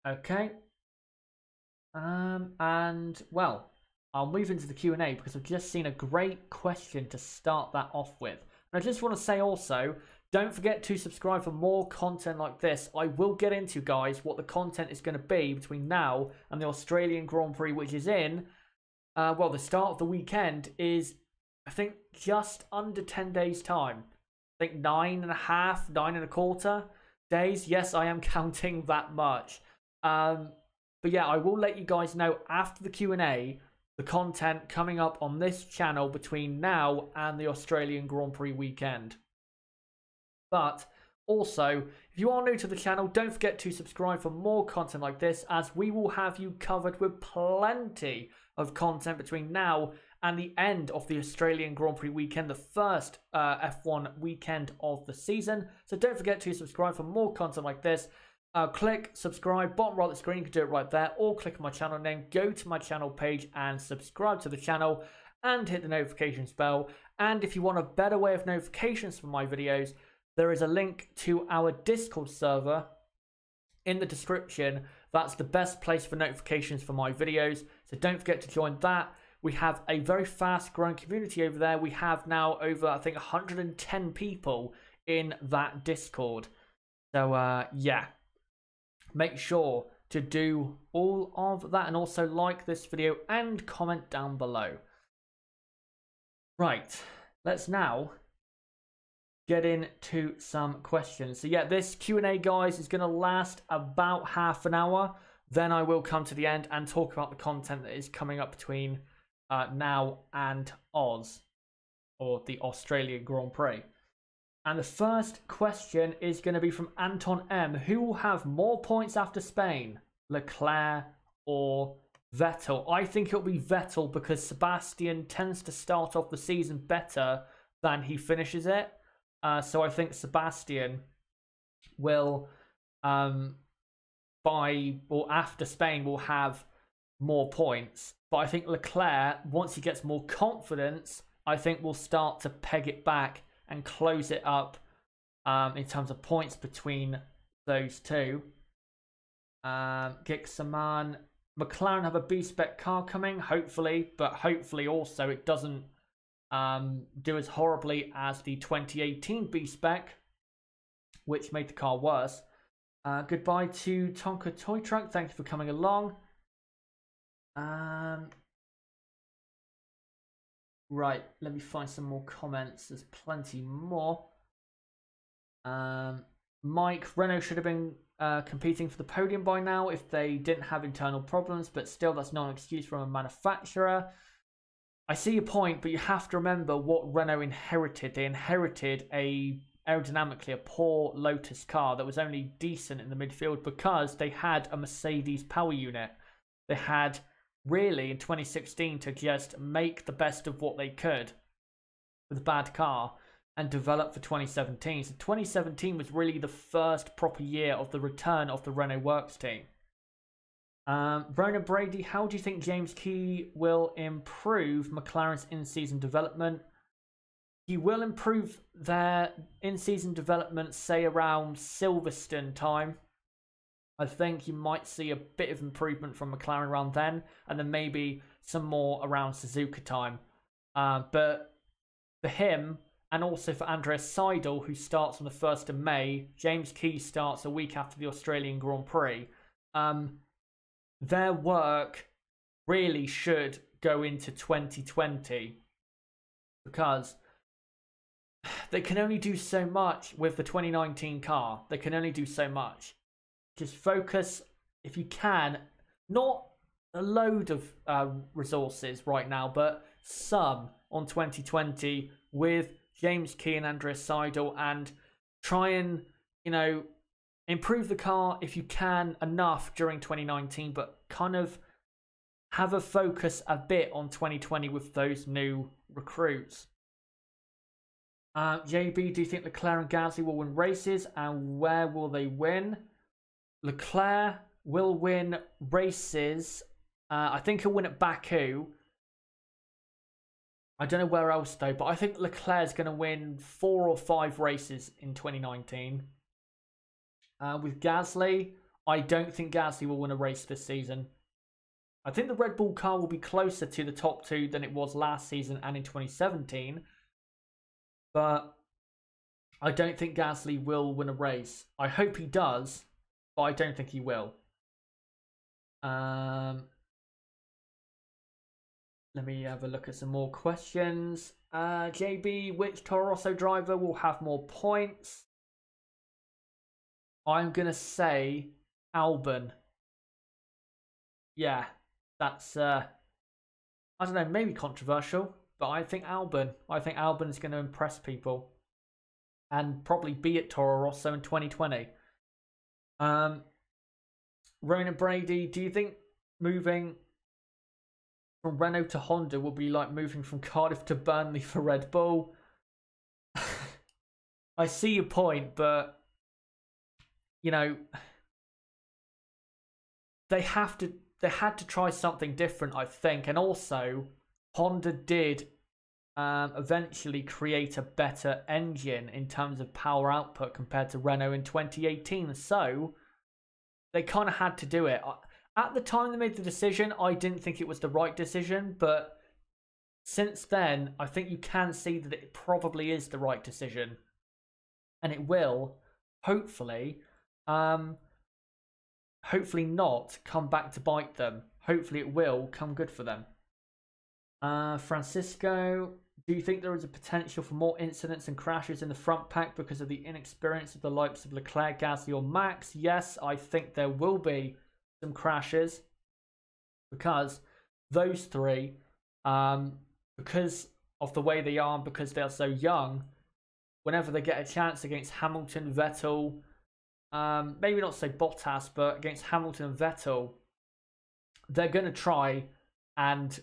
Okay. And, well, I'll move into the Q&A because I've just seen a great question to start that off with. And I just want to say also, don't forget to subscribe for more content like this. I will get into, guys, what the content is going to be between now and the Australian Grand Prix, which is in, well, the start of the weekend is, I think, just under 10 days' time. I think 9.5, 9.25 days. Yes, I am counting that much. But yeah, I will let you guys know after the Q&A the content coming up on this channel between now and the Australian Grand Prix weekend. But also, if you are new to the channel, don't forget to subscribe for more content like this, as we will have you covered with plenty of content between now and the end of the Australian Grand Prix weekend, the first F1 weekend of the season. So don't forget to subscribe for more content like this. Click subscribe, bottom right of the screen, you can do it right there, or click on my channel name, go to my channel page and subscribe to the channel and hit the notifications bell. And if you want a better way of notifications for my videos, there is a link to our Discord server in the description. That's the best place for notifications for my videos, so don't forget to join that. We have a very fast growing community over there. We have now over, I think, 110 people in that Discord. So, yeah. Make sure to do all of that, and also like this video and comment down below. Right, let's now get into some questions. So yeah, this Q&A, guys, is going to last about half an hour. Then I will come to the end and talk about the content that is coming up between now and Oz, or the Australian Grand Prix. And the first question is going to be from Anton M. Who will have more points after Spain, Leclerc or Vettel? I think it'll be Vettel, because Sebastian tends to start off the season better than he finishes it. So I think Sebastian will, after Spain, will have more points. But I think Leclerc, once he gets more confidence, I think will start to peg it back and close it up in terms of points between those two. Gixaman, McLaren have a B-spec car coming, hopefully, but hopefully also it doesn't do as horribly as the 2018 B-spec, which made the car worse. Goodbye to Tonka Toy Truck, thank you for coming along. Right, let me find some more comments. There's plenty more. Mike, Renault should have been competing for the podium by now if they didn't have internal problems, but still, that's not an excuse from a manufacturer. I see your point, but you have to remember what Renault inherited. They inherited aerodynamically a poor Lotus car that was only decent in the midfield because they had a Mercedes power unit. They had really in 2016 to just make the best of what they could with a bad car and develop for 2017. So 2017 was really the first proper year of the return of the Renault Works team. Ronan Brady, how do you think James Key will improve McLaren's in-season development? He will improve their in-season development, say around Silverstone time. I think you might see a bit of improvement from McLaren around then, and then maybe some more around Suzuka time. But for him, and also for Andreas Seidel, who starts on the 1st of May, James Key starts a week after the Australian Grand Prix. Their work really should go into 2020 because they can only do so much with the 2019 car. They can only do so much. Just focus, if you can, not a load of resources right now, but some on 2020 with James Key and Andreas Seidel, and try and, you know, improve the car if you can enough during 2019, but kind of have a focus a bit on 2020 with those new recruits. JB, do you think Leclerc and Gasly will win races, and where will they win? Leclerc will win races. I think he'll win at Baku. I don't know where else though, but I think Leclerc's going to win 4 or 5 races in 2019. With Gasly, I don't think Gasly will win a race this season. I think the Red Bull car will be closer to the top 2 than it was last season and in 2017. But I don't think Gasly will win a race. I hope he does, but I don't think he will. Let me have a look at some more questions. JB, which Toro Rosso driver will have more points? I'm going to say Albon. Yeah, that's, I don't know, maybe controversial, but I think Albon. I think Albon is going to impress people and probably be at Toro Rosso in 2020. Ronan Brady, do you think moving from Renault to Honda will be like moving from Cardiff to Burnley for Red Bull? I see your point, but you know, they had to try something different, I think. And also, Honda did eventually create a better engine in terms of power output compared to Renault in 2018. So they kind of had to do it. At the time they made the decision, I didn't think it was the right decision. But since then, I think you can see that it probably is the right decision. And it will, hopefully, hopefully not come back to bite them. Hopefully it will come good for them. Francisco, do you think there is a potential for more incidents and crashes in the front pack because of the inexperience of the likes of Leclerc, Gasly or Max? Yes, I think there will be some crashes because those three, because of the way they are, because they are so young, whenever they get a chance against Hamilton, Vettel, maybe not say Bottas, but against Hamilton and Vettel, they're going to try and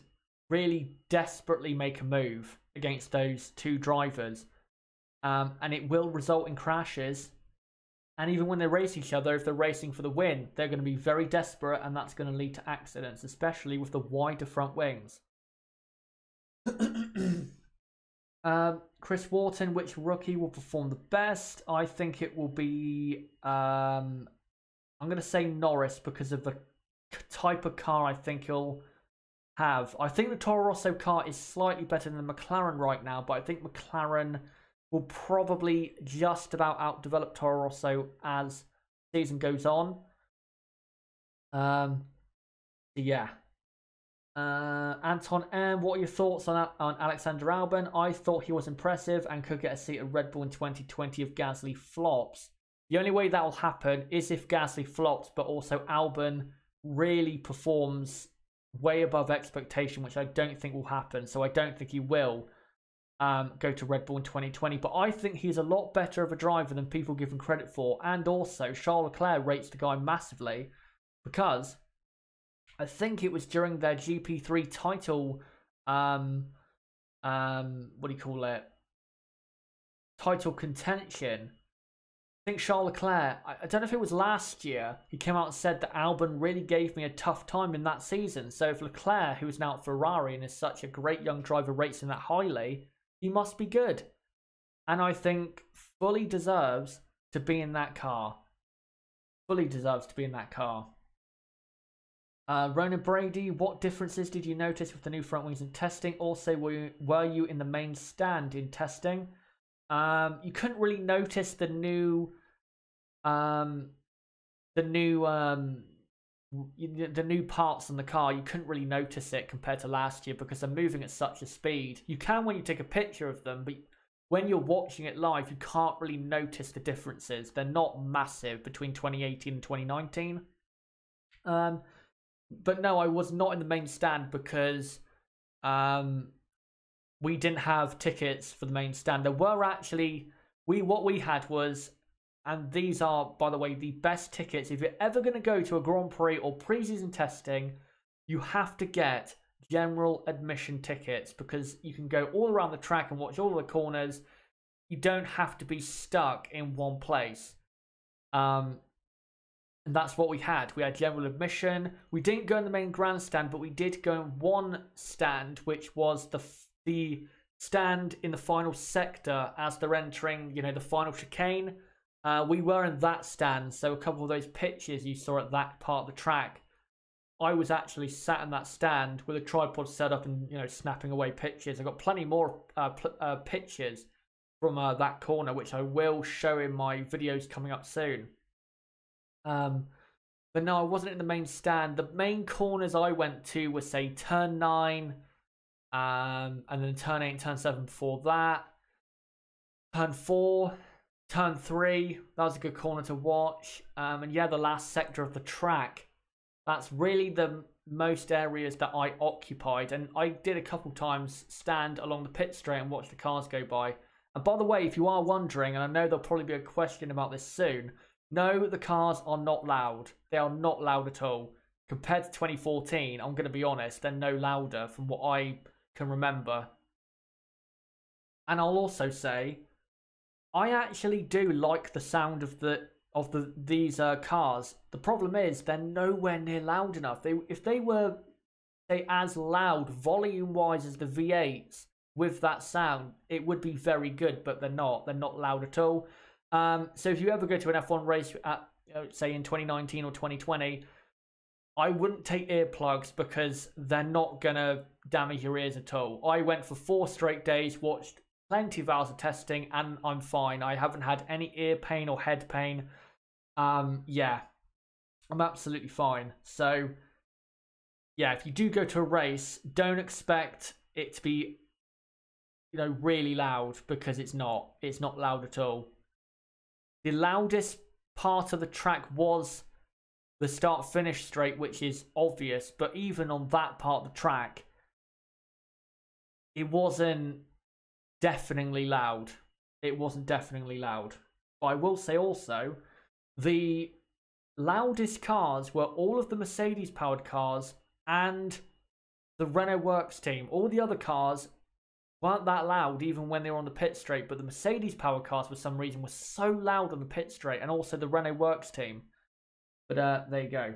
really desperately make a move against those two drivers. And it will result in crashes. And even when they race each other, if they're racing for the win, they're going to be very desperate, and that's going to lead to accidents, especially with the wider front wings. Chris Wharton, which rookie will perform the best? I think it will be, I'm going to say Norris because of the type of car I think he'll have. I think the Toro Rosso car is slightly better than the McLaren right now, but I think McLaren will probably just about outdevelop Toro Rosso as the season goes on. Yeah. Anton M, what are your thoughts on Alexander Albon? I thought he was impressive and could get a seat at Red Bull in 2020 if Gasly flops. The only way that will happen is if Gasly flops, but also Albon really performs way above expectation, which I don't think will happen. So I don't think he will go to Red Bull in 2020. But I think he's a lot better of a driver than people give him credit for. And also, Charles Leclerc rates the guy massively because I think it was during their GP3 title, what do you call it? Title contention. I think Charles Leclerc, I don't know if it was last year, he came out and said that Albon really gave me a tough time in that season. So if Leclerc, who is now at Ferrari and is such a great young driver, rates him that highly, he must be good. And I think fully deserves to be in that car. Fully deserves to be in that car. Ronan Brady, what differences did you notice with the new front wings in testing? Also, were you in the main stand in testing? You couldn't really notice the new parts on the car. You couldn't really notice it compared to last year because they're moving at such a speed. You can when you take a picture of them, but when you're watching it live, you can't really notice the differences. They're not massive between 2018 and 2019. But no, I was not in the main stand because we didn't have tickets for the main stand. There were actually, what we had was, and these are, by the way, the best tickets. If you're ever going to go to a Grand Prix or pre-season testing, you have to get general admission tickets because you can go all around the track and watch all the corners. You don't have to be stuck in one place. And that's what we had. We had general admission. We didn't go in the main grandstand, but we did go in one stand, which was the stand in the final sector as they're entering, the final chicane. We were in that stand, so a couple of those pictures you saw at that part of the track, I was actually sat in that stand with a tripod set up and, snapping away pictures. I got plenty more pictures from that corner, which I will show in my videos coming up soon. But no, I wasn't in the main stand. The main corners I went to were, say, turn 9, and then turn 8 and turn 7 before that. Turn 4, turn 3, that was a good corner to watch. And yeah, the last sector of the track. That's really the most areas that I occupied. And I did a couple times stand along the pit straight and watch the cars go by. And by the way, if you are wondering, and I know there'll probably be a question about this soon, no, the cars are not loud. They are not loud at all. Compared to 2014, I'm going to be honest, they're no louder from what I can remember. And I'll also say, I actually do like the sound of these cars. The problem is they're nowhere near loud enough. If they were, say, as loud volume-wise as the V8s with that sound, it would be very good, but they're not. They're not loud at all. So if you ever go to an F1 race at, say, in 2019 or 2020, I wouldn't take earplugs because they're not going to damage your ears at all. I went for 4 straight days, watched plenty of hours of testing, and I'm fine. I haven't had any ear pain or head pain. Yeah, I'm absolutely fine. So, yeah, if you do go to a race, don't expect it to be, really loud because it's not. It's not loud at all. The loudest part of the track was the start-finish straight, which is obvious. But even on that part of the track, it wasn't deafeningly loud. It wasn't deafeningly loud. But I will say also, the loudest cars were all of the Mercedes-powered cars and the Renault Works team. All the other cars weren't that loud even when they were on the pit straight, but the Mercedes powered cars for some reason were so loud on the pit straight, and also the Renault Works team. But there you go.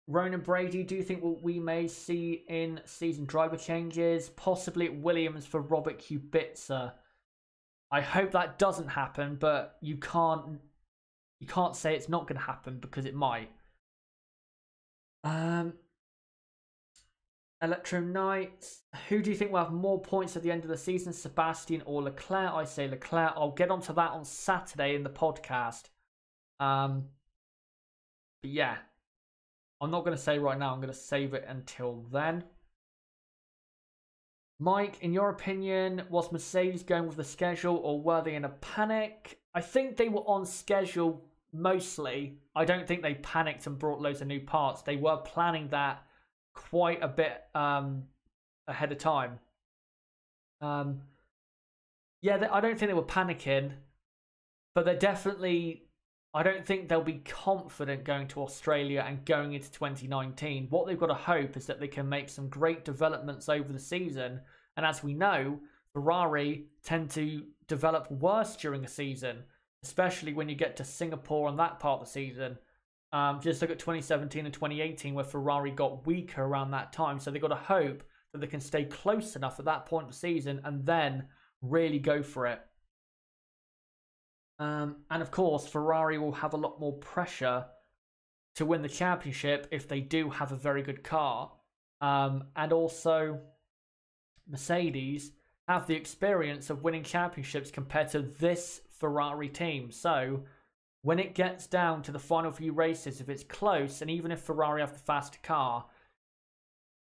Ronan Brady, do you think what we may see in season driver changes? Possibly at Williams for Robert Kubica. I hope that doesn't happen, but you can't say it's not going to happen because it might. Electro Knights, who do you think will have more points at the end of the season, Sebastian or Leclerc? I say Leclerc. I'll get onto that on Saturday in the podcast. But yeah, I'm not going to say right now. I'm going to save it until then. Mike, in your opinion, was Mercedes going with the schedule or were they in a panic? I think they were on schedule mostly, I don't think they panicked and brought loads of new parts. They were planning that quite a bit ahead of time. Yeah, I don't think they were panicking, but they're definitely... I don't think they'll be confident going to Australia and going into 2019. What they've got to hope is that they can make some great developments over the season. And as we know, Ferrari tend to develop worse during a season, especially when you get to Singapore and that part of the season. Just look at 2017 and 2018 where Ferrari got weaker around that time. So they've got to hope that they can stay close enough at that point of the season and then really go for it. And of course, Ferrari will have a lot more pressure to win the championship if they do have a very good car. And also, Mercedes have the experience of winning championships compared to this Ferrari team. So, when it gets down to the final few races, if it's close, and even if Ferrari have the faster car,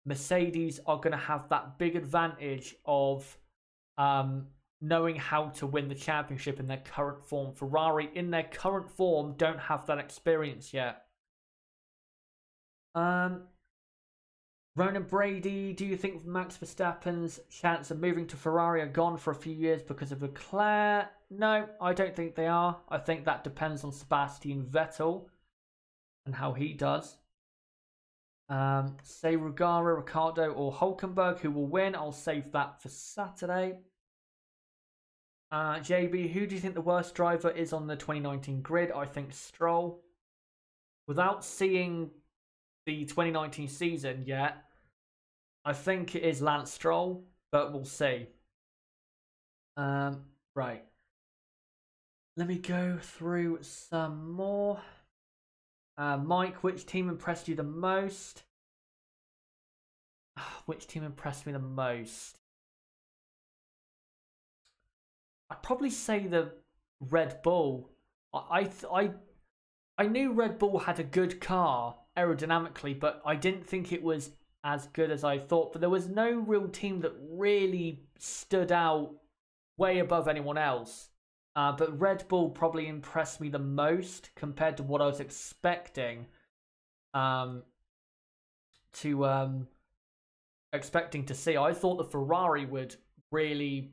Mercedes are going to have that big advantage of... knowing how to win the championship in their current form. Ferrari, in their current form, don't have that experience yet. Ronan Brady, do you think Max Verstappen's chance of moving to Ferrari are gone for a few years because of Leclerc? No, I don't think they are. I think that depends on Sebastian Vettel and how he does. Say Ruggiero, Ricciardo or Hulkenberg, who will win. I'll save that for Saturday. JB, who do you think the worst driver is on the 2019 grid? I think Stroll. Without seeing the 2019 season yet, I think it is Lance Stroll, but we'll see. Right. Let me go through some more. Mike, which team impressed you the most? Which team impressed me the most? I'd probably say the Red Bull. I knew Red Bull had a good car aerodynamically, but I didn't think it was as good as I thought. But there was no real team that really stood out way above anyone else. But Red Bull probably impressed me the most compared to what I was expecting. Expecting to see. I thought the Ferrari would really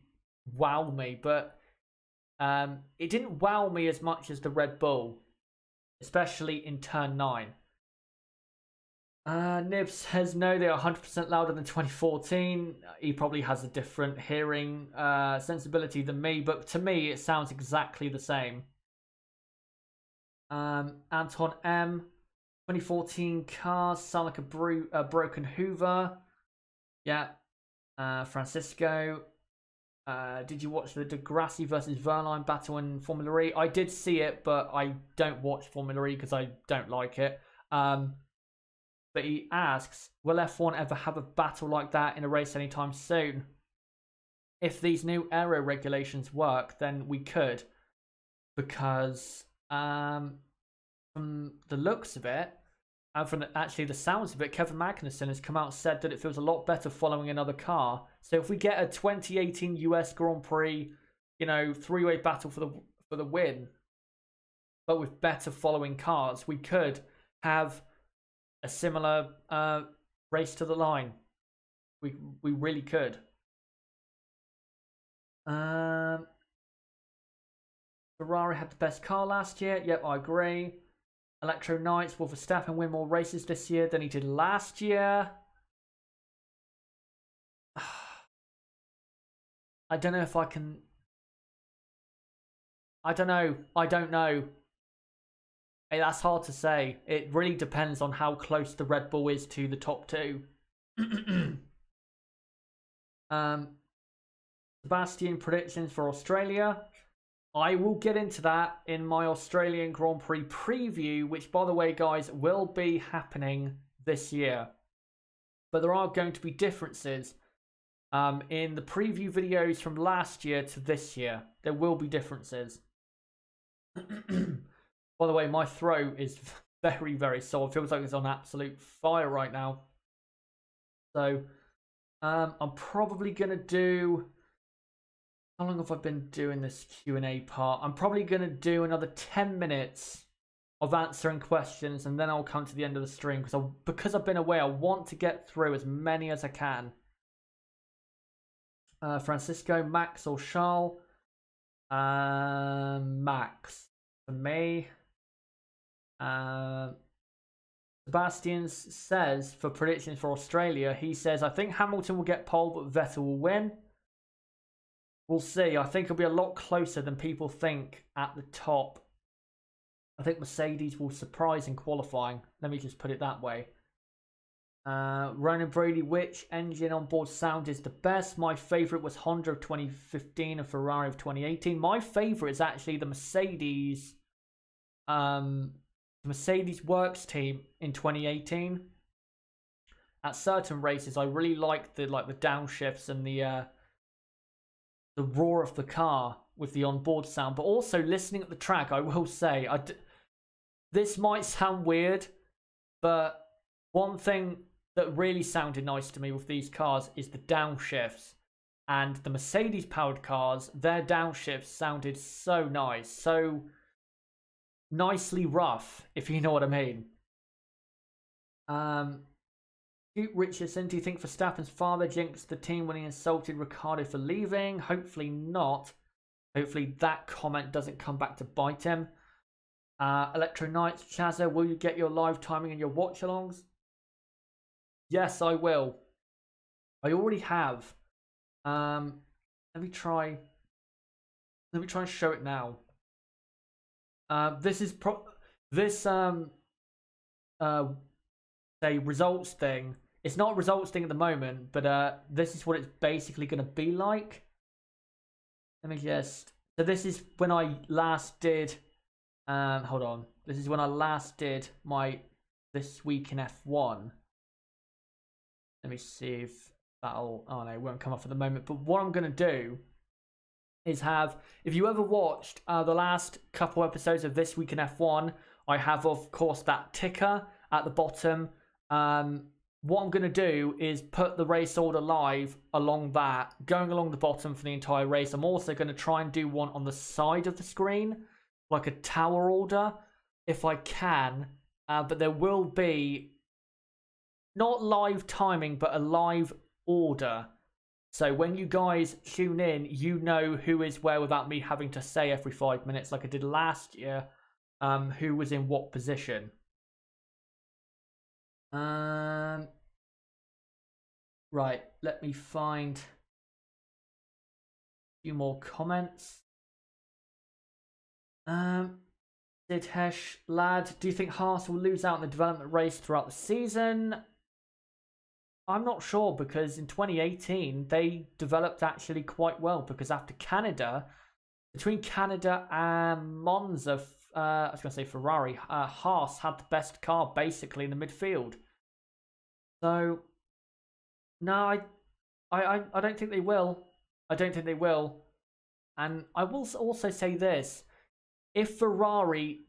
wow me, but it didn't wow me as much as the Red Bull, especially in turn 9. Nib says no, they are 100% louder than 2014. He probably has a different hearing sensibility than me, but to me it sounds exactly the same. Anton M, 2014 cars sound like a broken Hoover. Yeah. Francisco, did you watch the Degrassi versus Verline battle in Formula E? I did see it, but I don't watch Formula E because I don't like it. But he asks, will F1 ever have a battle like that in a race anytime soon? If these new aero regulations work, then we could. Because from the looks of it, and from actually the sounds of it, Kevin Magnussen has come out and said that it feels a lot better following another car. So if we get a 2018 US Grand Prix, you know, 3-way battle for the win, but with better following cars, we could have a similar race to the line. We really could. Ferrari had the best car last year. Yep, I agree. Electro Knights, will Verstappen win more races this year than he did last year? I don't know if I can... I don't know. Hey, that's hard to say. It really depends on how close the Red Bull is to the top 2. Sebastian, predictions for Australia. I will get into that in my Australian Grand Prix preview, which, by the way, guys, will be happening this year. But there are going to be differences in the preview videos from last year to this year. There will be differences. By the way, my throat is very, very sore. It feels like it's on absolute fire right now. So, I'm probably going to do... How long have I been doing this Q&A part? I'm probably going to do another 10 minutes of answering questions, and then I'll come to the end of the stream because I've been away. I want to get through as many as I can. Francisco, Max, or Charles? Max for me. Sebastian says for predictions for Australia, he says, I think Hamilton will get pole, but Vettel will win. We'll see. I think it'll be a lot closer than people think at the top. I think Mercedes will surprise in qualifying. Let me just put it that way. Ronan Brady, which engine on board sound is the best? My favourite was Honda of 2015 and Ferrari of 2018. My favourite is actually the Mercedes Works team in 2018. At certain races, I really liked the downshifts and the roar of the car with the onboard sound. But also listening at the track, I will say, this might sound weird, but one thing that really sounded nice to me with these cars is the downshifts. And the Mercedes powered cars, their downshifts sounded so nice, so nicely rough, if you know what I mean. Duke Richardson, do you think Verstappen's father jinxed the team when he insulted Ricciardo for leaving? Hopefully not. Hopefully that comment doesn't come back to bite him. Electro Knights, Chazza, will you get your live timing and your watch-alongs? Yes, I will. I already have. Let me try and show it now. This is say results thing. It's not a results thing at the moment, but this is what it's basically going to be like. Let me just. So this is when I last did. Hold on. This is when I last did my This Week in F1. Let me see if that'll. Oh no, it won't come up at the moment. But what I'm going to do is have. If you ever watched the last couple episodes of This Week in F1, I have, of course, that ticker at the bottom. What I'm going to do is put the race order live along that, going along the bottom for the entire race. I'm also going to try and do one on the side of the screen, like a tower order, if I can. But there will be not live timing, but a live order. So when you guys tune in, you know who is where without me having to say every 5 minutes, like I did last year, who was in what position. Right, let me find a few more comments. Sidhesh, lad, do you think Haas will lose out in the development race throughout the season? I'm not sure, because in 2018 they developed actually quite well, because after Canada, between Canada and Monza, I was going to say Ferrari, Haas had the best car basically in the midfield. So, no, I don't think they will. I don't think they will. And I will also say this. If Ferrari,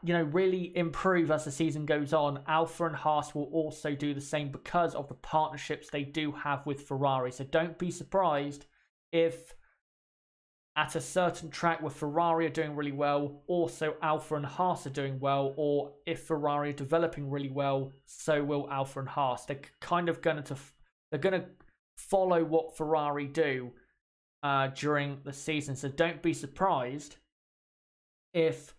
really improve as the season goes on, Alfa and Haas will also do the same because of the partnerships they do have with Ferrari. So don't be surprised if at a certain track where Ferrari are doing really well, also Alfa and Haas are doing well, or if Ferrari are developing really well, so will Alfa and Haas. They're kind of going to follow what Ferrari do during the season. So don't be surprised if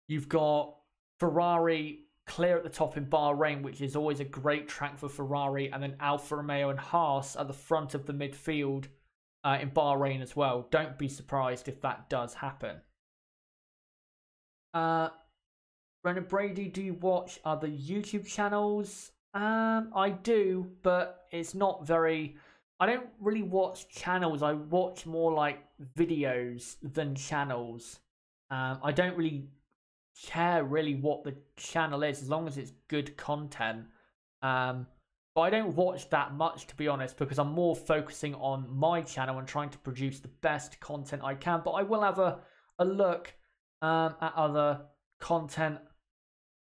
you've got Ferrari clear at the top in Bahrain, which is always a great track for Ferrari, and then Alfa Romeo and Haas at the front of the midfield in Bahrain as well. Don't be surprised if that does happen. Brendan Brady, do you watch other YouTube channels? I do, but it's not very. I don't really watch channels. I watch more like videos than channels. I don't really care really what the channel is, as long as it's good content. But I don't watch that much, to be honest, because I'm more focusing on my channel and trying to produce the best content I can. But I will have a look at other content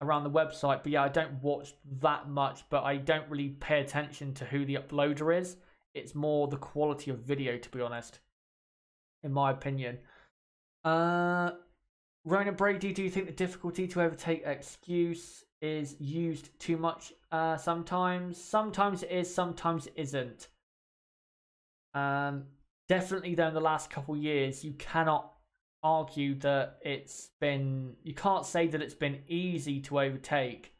around the website. But yeah, I don't watch that much, but I don't really pay attention to who the uploader is. It's more the quality of video, to be honest, in my opinion. Ronan Brady, do you think the difficulty to overtake excuse is used too much sometimes? Sometimes it is, sometimes it isn't. Definitely though in the last couple of years, you cannot argue that you can't say that it's been easy to overtake.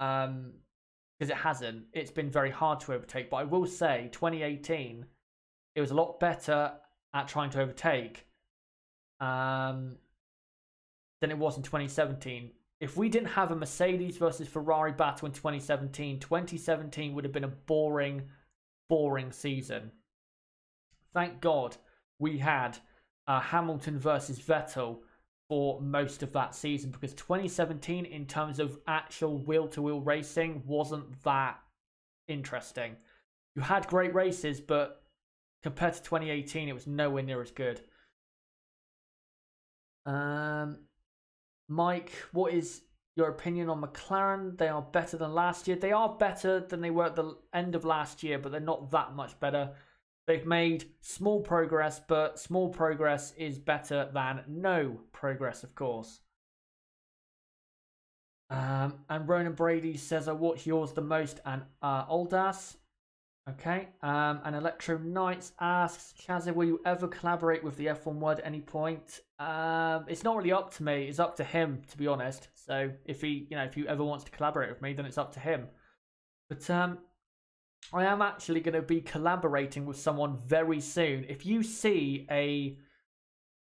Because it hasn't. It's been very hard to overtake. But I will say 2018, it was a lot better at trying to overtake than it was in 2017. If we didn't have a Mercedes versus Ferrari battle in 2017, 2017 would have been a boring season. Thank God we had Hamilton versus Vettel for most of that season, because 2017 in terms of actual wheel-to-wheel racing wasn't that interesting. You had great races, but compared to 2018 it was nowhere near as good. Mike, what is your opinion on McLaren? They are better than last year. They are better than they were at the end of last year, but they're not that much better. They've made small progress, but small progress is better than no progress, of course. And Ronan Brady says, I watch yours the most, and Oldas. Okay. And Electro Knights asks, Chazza, will you ever collaborate with the F1 World at any point? It's not really up to me. It's up to him, to be honest. So if he ever wants to collaborate with me, then it's up to him. But I am actually going to be collaborating with someone very soon. If you see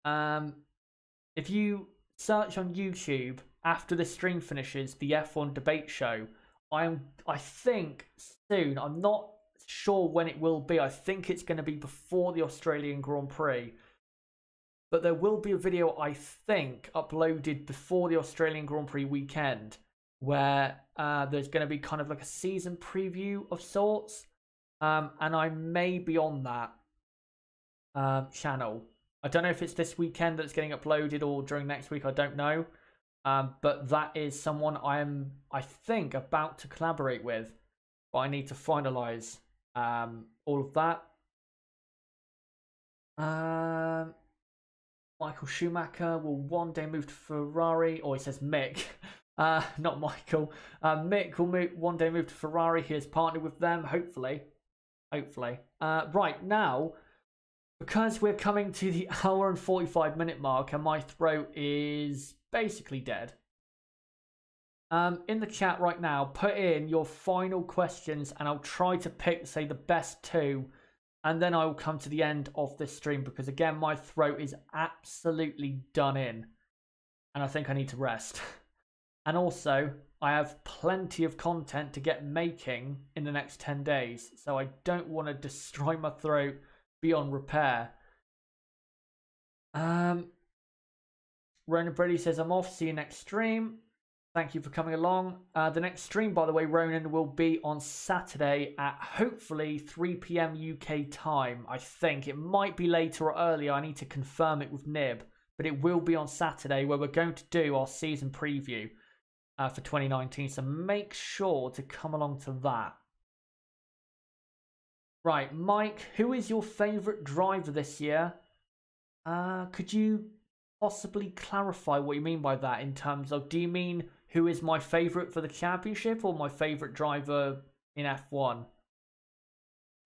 if you search on YouTube after the stream finishes, the F1 debate show, I think soon, I'm not sure when it will be. I think it's going to be before the Australian Grand Prix. But there will be a video, I think, uploaded before the Australian Grand Prix weekend, where there's going to be kind of like a season preview of sorts. And I may be on that channel. I don't know if it's this weekend that it's getting uploaded or during next week. I don't know. But that is someone I think, about to collaborate with. But I need to finalise all of that. Michael Schumacher will one day move to Ferrari, or he says Mick, not Michael. Mick will one day move to Ferrari. He has partnered with them, hopefully. Right, now, because we're coming to the hour and 45-minute mark and my throat is basically dead. In the chat right now, put in your final questions and I'll try to pick, say, the best two, and then I will come to the end of this stream because, again, my throat is absolutely done in and I think I need to rest. And also, I have plenty of content to get making in the next 10 days, so I don't want to destroy my throat beyond repair. Ronan Brady says, I'm off. See you next stream. Thank you for coming along. The next stream, by the way, Ronan, will be on Saturday at hopefully 3 PM UK time. I think it might be later or earlier. I need to confirm it with Nib, but it will be on Saturday where we're going to do our season preview for 2019. So make sure to come along to that. Right, Mike, who is your favourite driver this year? Could you possibly clarify what you mean by that in terms of, do you mean who is my favourite for the championship or my favourite driver in F1?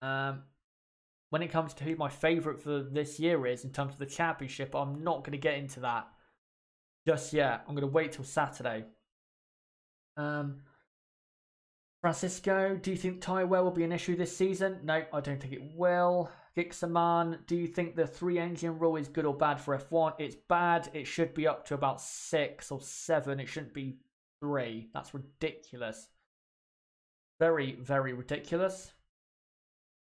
When it comes to who my favourite for this year is in terms of the championship, I'm not going to get into that just yet. I'm going to wait till Saturday. Francisco, do you think tyre wear will be an issue this season? No, I don't think it will. Gixaman, do you think the 3-engine rule is good or bad for F1? It's bad. It should be up to about 6 or 7. It shouldn't be 3. That's ridiculous. Very, very ridiculous.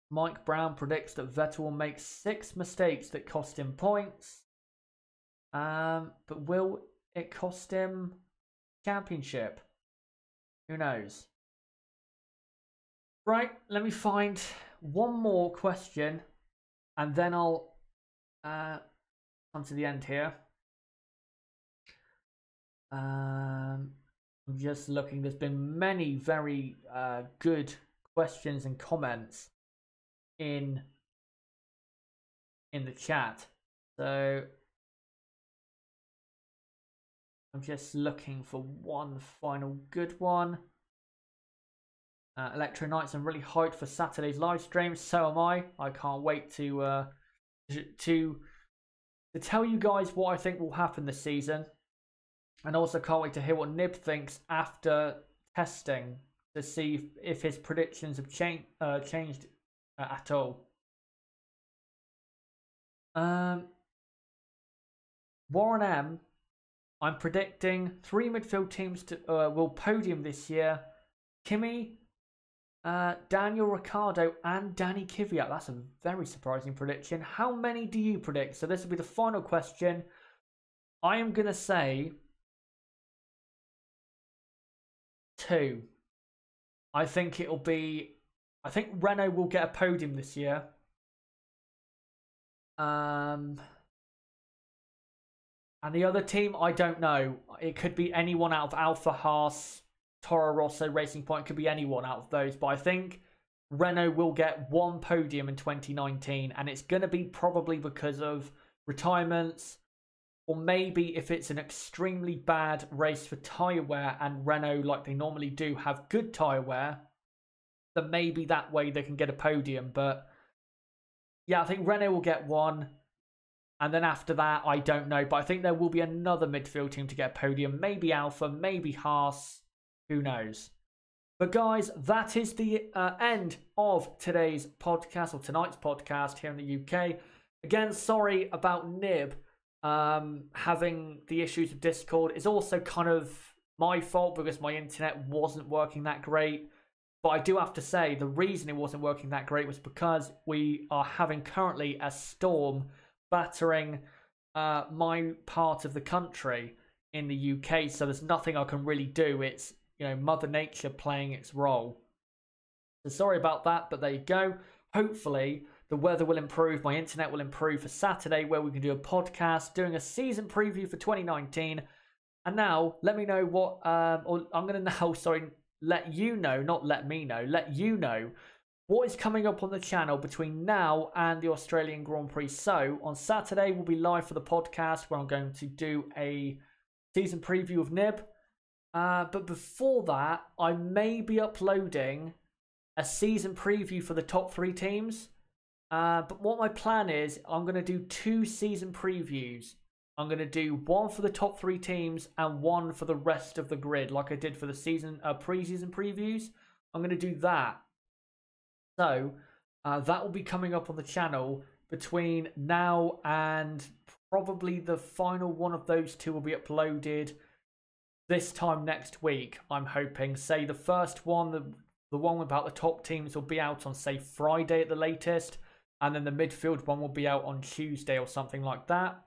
Mike Brown predicts that Vettel will make 6 mistakes that cost him points. But will it cost him championship? Who knows? Right, let me find one more question and then I'll come to the end here. I'm just looking. There's been many very good questions and comments in the chat. So I'm just looking for one final good one. Electro Knights, I'm really hyped for Saturday's live stream. So am I. I can't wait to tell you guys what I think will happen this season. And also can't wait to hear what Nib thinks after testing to see if his predictions have changed at all. Warren M, I'm predicting 3 midfield teams will podium this year. Kimi, Daniel Ricciardo and Danny Kvyat. That's a very surprising prediction. How many do you predict? So this will be the final question. I am going to say 2. I think Renault will get a podium this year. And the other team, I don't know. It could be anyone out of Alfa, Haas, Toro Rosso, Racing Point. It could be anyone out of those. But I think Renault will get 1 podium in 2019. And it's going to be probably because of retirements. Or maybe if it's an extremely bad race for tyre wear and Renault, like they normally do, have good tyre wear, then maybe that way they can get a podium. But yeah, I think Renault will get 1. And then after that, I don't know. But I think there will be another midfield team to get a podium. Maybe Alfa, maybe Haas. Who knows? But guys, that is the end of today's podcast, or tonight's podcast here in the UK. Again, sorry about Nib having the issues of Discord. It's also kind of my fault because my internet wasn't working that great. But I do have to say, the reason it wasn't working that great was because we are having currently a storm battering my part of the country in the UK, so there's nothing I can really do. It's, you know, Mother Nature playing its role. So sorry about that, but there you go. Hopefully the weather will improve, my internet will improve for Saturday, where we can do a podcast doing a season preview for 2019. And now let me know what or I'm gonna now let you know, not let me know, let you know what is coming up on the channel between now and the Australian Grand Prix. So on Saturday, we'll be live for the podcast where I'm going to do a season preview of Nib. But before that, I may be uploading a season preview for the top 3 teams. But what my plan is, I'm going to do 2 season previews. I'm going to do 1 for the top 3 teams and 1 for the rest of the grid, like I did for the pre-season previews. I'm going to do that. So that will be coming up on the channel between now and probably the final one of those 2 will be uploaded this time next week, I'm hoping. Say the first one, the one about the top teams, will be out on, say, Friday at the latest. And then the midfield one will be out on Tuesday or something like that.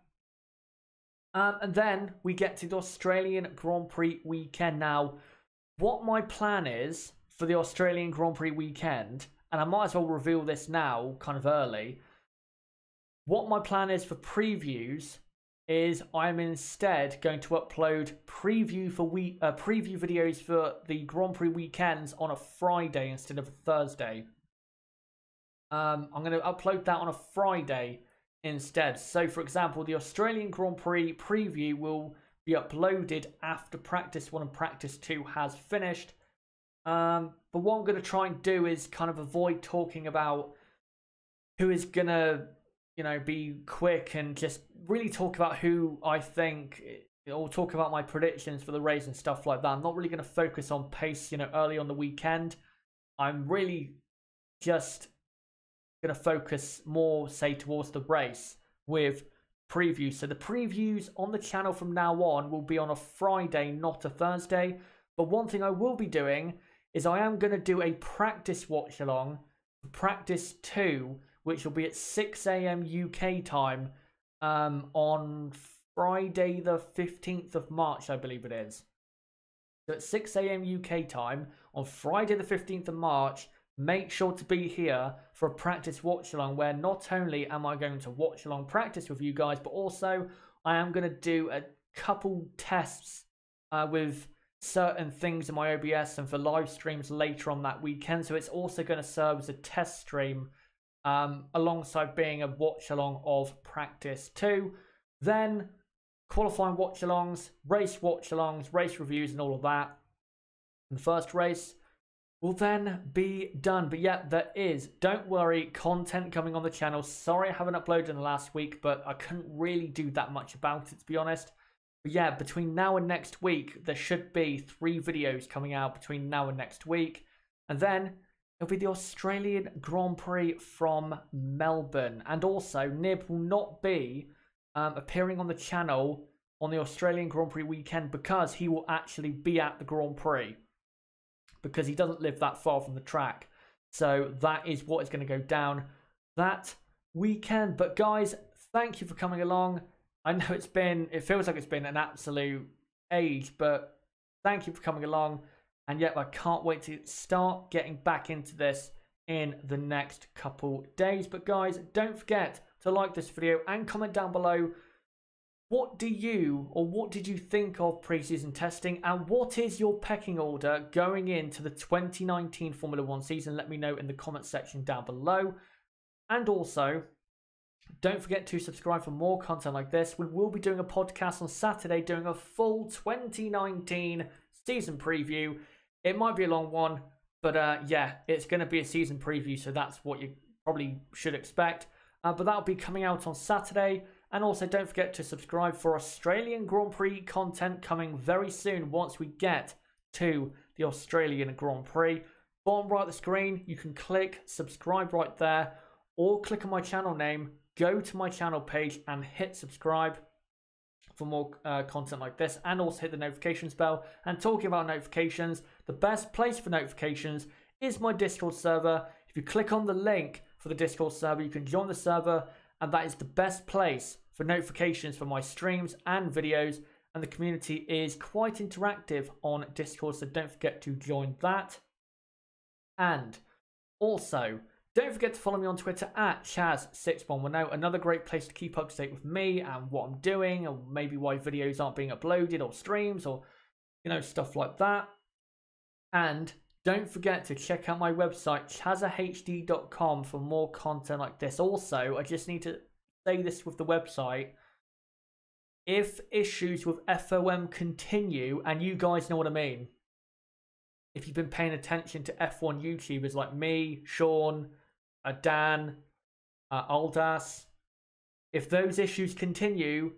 And then we get to the Australian Grand Prix weekend. Now, what my plan is for the Australian Grand Prix weekend, and I might as well reveal this now, kind of early. What my plan is for previews is I'm instead going to upload preview videos for the Grand Prix weekends on a Friday instead of a Thursday. I'm going to upload that on a Friday instead. So, for example, the Australian Grand Prix preview will be uploaded after Practice 1 and Practice 2 has finished. But what I'm going to try and do is kind of avoid talking about who is going to, you know, be quick, and just really talk about who I think, or talk about my predictions for the race and stuff like that. I'm not really going to focus on pace, you know, early on the weekend. I'm really just going to focus more, say, towards the race with previews. So the previews on the channel from now on will be on a Friday, not a Thursday. But one thing I will be doing is I am going to do a practice watch along for Practice 2, which will be at 6 AM UK time on Friday the 15th of March, I believe it is. So at 6 AM UK time on Friday the 15th of March, make sure to be here for a practice watch along, where not only am I going to watch along practice with you guys, but also I am going to do a couple tests with certain things in my OBS and for live streams later on that weekend. So it's also going to serve as a test stream alongside being a watch along of Practice 2. Then qualifying watch-alongs, race watch-alongs, race reviews and all of that. And the first race will then be done. But yeah, there is, don't worry, content coming on the channel. Sorry I haven't uploaded in the last week, but I couldn't really do that much about it, to be honest. But yeah, between now and next week, there should be 3 videos coming out between now and next week. And then it'll be the Australian Grand Prix from Melbourne. And also, Nib will not be appearing on the channel on the Australian Grand Prix weekend because he will actually be at the Grand Prix, because he doesn't live that far from the track. So that is what is going to go down that weekend. But guys, thank you for coming along. I know it feels like it's been an absolute age, but thank you for coming along. And yet I can't wait to start getting back into this in the next couple days. But guys, don't forget to like this video and comment down below, what did you think of pre-season testing, and what is your pecking order going into the 2019 Formula 1 season? Let me know in the comment section down below. And also, don't forget to subscribe for more content like this. We will be doing a podcast on Saturday doing a full 2019 season preview. It might be a long one, but yeah, it's going to be a season preview, so that's what you probably should expect. But that'll be coming out on Saturday. And also don't forget to subscribe for Australian Grand Prix content coming very soon once we get to the Australian Grand Prix. Bottom right of the screen, you can click subscribe right there, or click on my channel name, go to my channel page and hit subscribe for more content like this, and also hit the notifications bell. And talking about notifications, the best place for notifications is my Discord server. If you click on the link for the Discord server, you can join the server, and that is the best place for notifications for my streams and videos. And the community is quite interactive on Discord, so don't forget to join that. And also, don't forget to follow me on Twitter at Chaz6110. Another great place to keep up to date with me and what I'm doing, or maybe why videos aren't being uploaded, or streams, or stuff like that. And don't forget to check out my website, ChazzaHDF1, for more content like this. Also, I just need to say this with the website. If issues with FOM continue, and you guys know what I mean, if you've been paying attention to F1 YouTubers like me, Sean, Dan, Aldas, if those issues continue,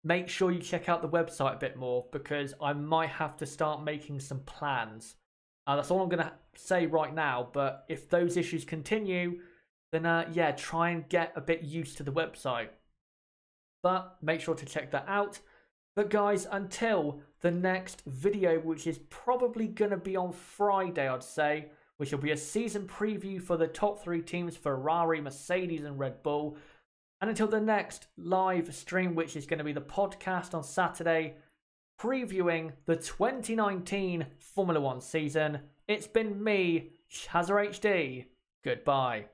make sure you check out the website a bit more, because I might have to start making some plans. That's all I'm going to say right now, but if those issues continue, then yeah, try and get a bit used to the website. But make sure to check that out. But guys, until the next video, which is probably going to be on Friday, I'd say, which will be a season preview for the top 3 teams, Ferrari, Mercedes and Red Bull. And until the next live stream, which is going to be the podcast on Saturday, previewing the 2019 Formula 1 season, it's been me, ChazzaHD. Goodbye.